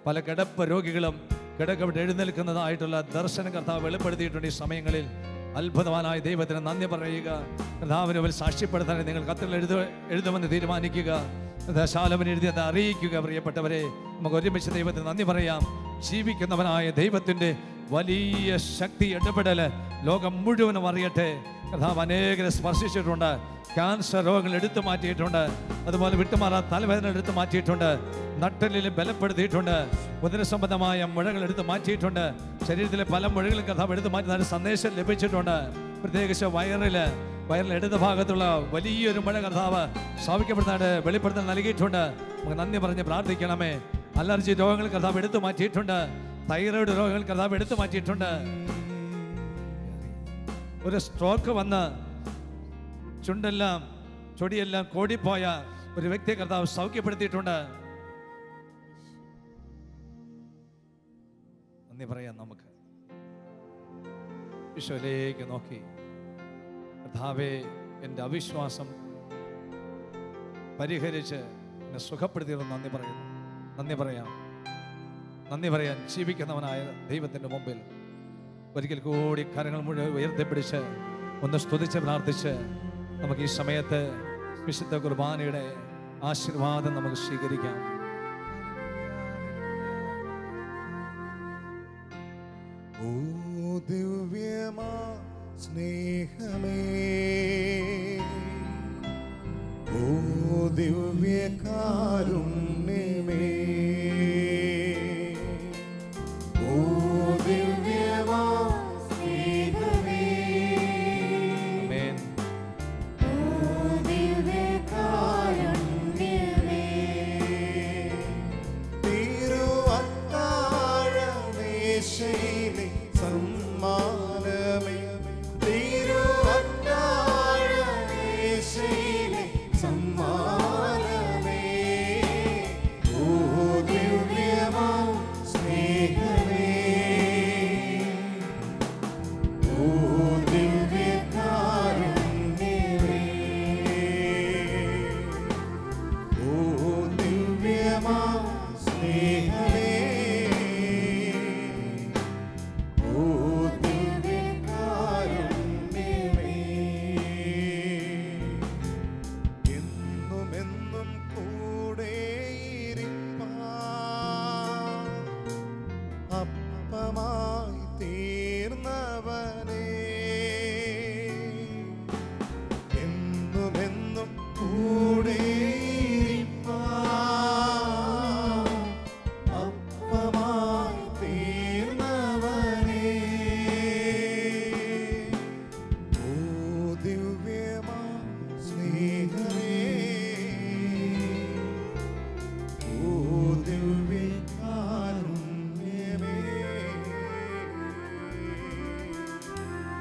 പല കിടപ്പ് രോഗികളും കിടക്കവിടെ എഴുന്നേൽക്കുന്നതായിട്ടുള്ള ദർശനം കർത്താവ് വെളിപ്പെടുത്തിയിട്ടുണ്ട്. ഈ സമയങ്ങളിൽ അത്ഭുതവാനായ ദൈവത്തിന് നന്ദി പറയുക. കർത്താവിന് ഒരു സാക്ഷ്യപ്പെടുത്താൻ നിങ്ങൾ കത്തുകൾ എഴുതുമെന്ന് തീരുമാനിക്കുക. ശാലോമൻ എഴുതിയത് അറിയിക്കുക. പ്രിയപ്പെട്ടവരെ, നമുക്ക് ഒരുമിച്ച് ദൈവത്തിന് നന്ദി പറയാം. ജീവിക്കുന്നവനായ ദൈവത്തിൻ്റെ വലിയ ശക്തി ഇടപെടൽ ലോകം മുഴുവനും അറിയട്ടെ. കർത്താവ് അനേകരെ സ്പർശിച്ചിട്ടുണ്ട്. ക്യാൻസർ രോഗങ്ങൾ എടുത്തു മാറ്റിയിട്ടുണ്ട്. അതുപോലെ വിട്ടുമാറാ തലവേദന എടുത്തു മാറ്റിയിട്ടുണ്ട്. നട്ടലിൽ ബലപ്പെടുത്തിയിട്ടുണ്ട്. ഉദരസംബന്ധമായ മുഴകൾ എടുത്ത് മാറ്റിയിട്ടുണ്ട്. ശരീരത്തിലെ പല മുഴകളും കർത്താവ് എടുത്തു മാറ്റുന്ന സന്ദേശം ലഭിച്ചിട്ടുണ്ട്. പ്രത്യേകിച്ച് വയറിൽ ഇടത് ഭാഗത്തുള്ള വലിയൊരു മുഴ കർത്താവ് സ്ഥാപിക്കപ്പെടുന്നതായിട്ട് വെളിപ്പെടുത്തൽ നൽകിയിട്ടുണ്ട്. നമുക്ക് നന്ദി പറഞ്ഞ് പ്രാർത്ഥിക്കണമേ. അലർജി രോഗങ്ങൾ കർത്താവ് എടുത്തു മാറ്റിയിട്ടുണ്ട്. തൈറോയ്ഡ് രോഗങ്ങൾ കർത്താവ് എടുത്തു മാറ്റിയിട്ടുണ്ട്. ഒരു സ്ട്രോക്ക് വന്ന് ചുണ്ടെല്ലാം ചൊടിയെല്ലാം കോടിപ്പോയ ഒരു വ്യക്തിയെ കർത്താവ് സൗഖ്യപ്പെടുത്തിയിട്ടുണ്ട്. നന്ദി പറയാം. നമുക്ക് ഈശോയിലേക്ക് നോക്കി കർത്താവേ, എൻ്റെ അവിശ്വാസം പരിഹരിച്ച് എന്നെ സുഖപ്പെടുത്തിയത് നന്ദി പറയുന്നു. നന്ദി പറയാൻ ജീവിക്കുന്നവനായ ദൈവത്തിൻ്റെ മുമ്പിൽ ഒരിക്കൽ കൂടി കരങ്ങൾ മുഴുവൻ ഉയർത്തിപ്പിടിച്ച് ഒന്ന് സ്തുതിച്ച് പ്രാർത്ഥിച്ച് നമുക്ക് ഈ സമയത്ത് വിശുദ്ധ കുർബാനയുടെ ആശീർവാദം നമുക്ക് സ്വീകരിക്കാം. ഓ ദിവ്യമാ സ്നേഹമേ, ഓ ദിവ്യകാരുണ്യമേ, ഓ ദിവ്യമാ സ്നേഹമേ, ആമേൻ. ഓ ദിവ്യകാരുണ്യമേ, തിരുവത്താഴമേശയിലെ സമ്മാനമേ, തിരുവത്താഴമേശയിലെ സമ്മാനമേ, ഓ ദിവ്യമാ സ്നേഹമേ, ഓ ദിവ്യകാരുണ്യമേ, ഓ ദിവ്യമാ സ്നേഹമേ, ഓ ദിവ്യകാരുണ്യമേ, എന്നുമെന്നും കൂടെയിരിപ്പാൻ അപ്പമായി തീർന്നവനേ, എന്നുമെന്നും കൂടെയിരിപ്പാൻ അപ്പമായി തീർന്നവനേ, ഓ ദിവ്യമാ സ്നേഹമേ, ഓ ദിവ്യകാരുണ്യമേ.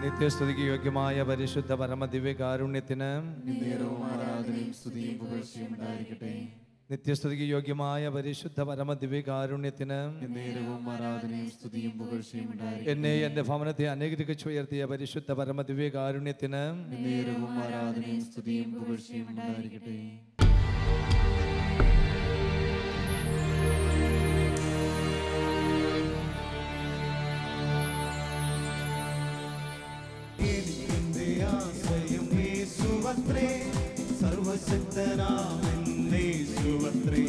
നിത്യസ്തുതിക്ക് യോഗ്യമായ പരിശുദ്ധ പരമദിവ്യകാരുണ്യത്തിന് നിത്യസ്തുതിക്ക് യോഗ്യമായ പരിശുദ്ധ പരമദിവ്യകാരുണ്യത്തിന് എന്നെ എൻ്റെ ഭവനത്തെ അനുഗ്രഹിച്ചുയർത്തിയ പരിശുദ്ധ പരമദിവ്യകാരുണ്യത്തിന് എനിക്കെന്റെ ആശ്രയം യേശുവത്രേ, സർവശക്തനാമൻ യേശുവത്രേ,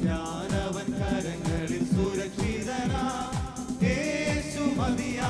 ഞാനവൻ കരങ്ങളിൽ സുരക്ഷിതനാ, യേശു മതിയാ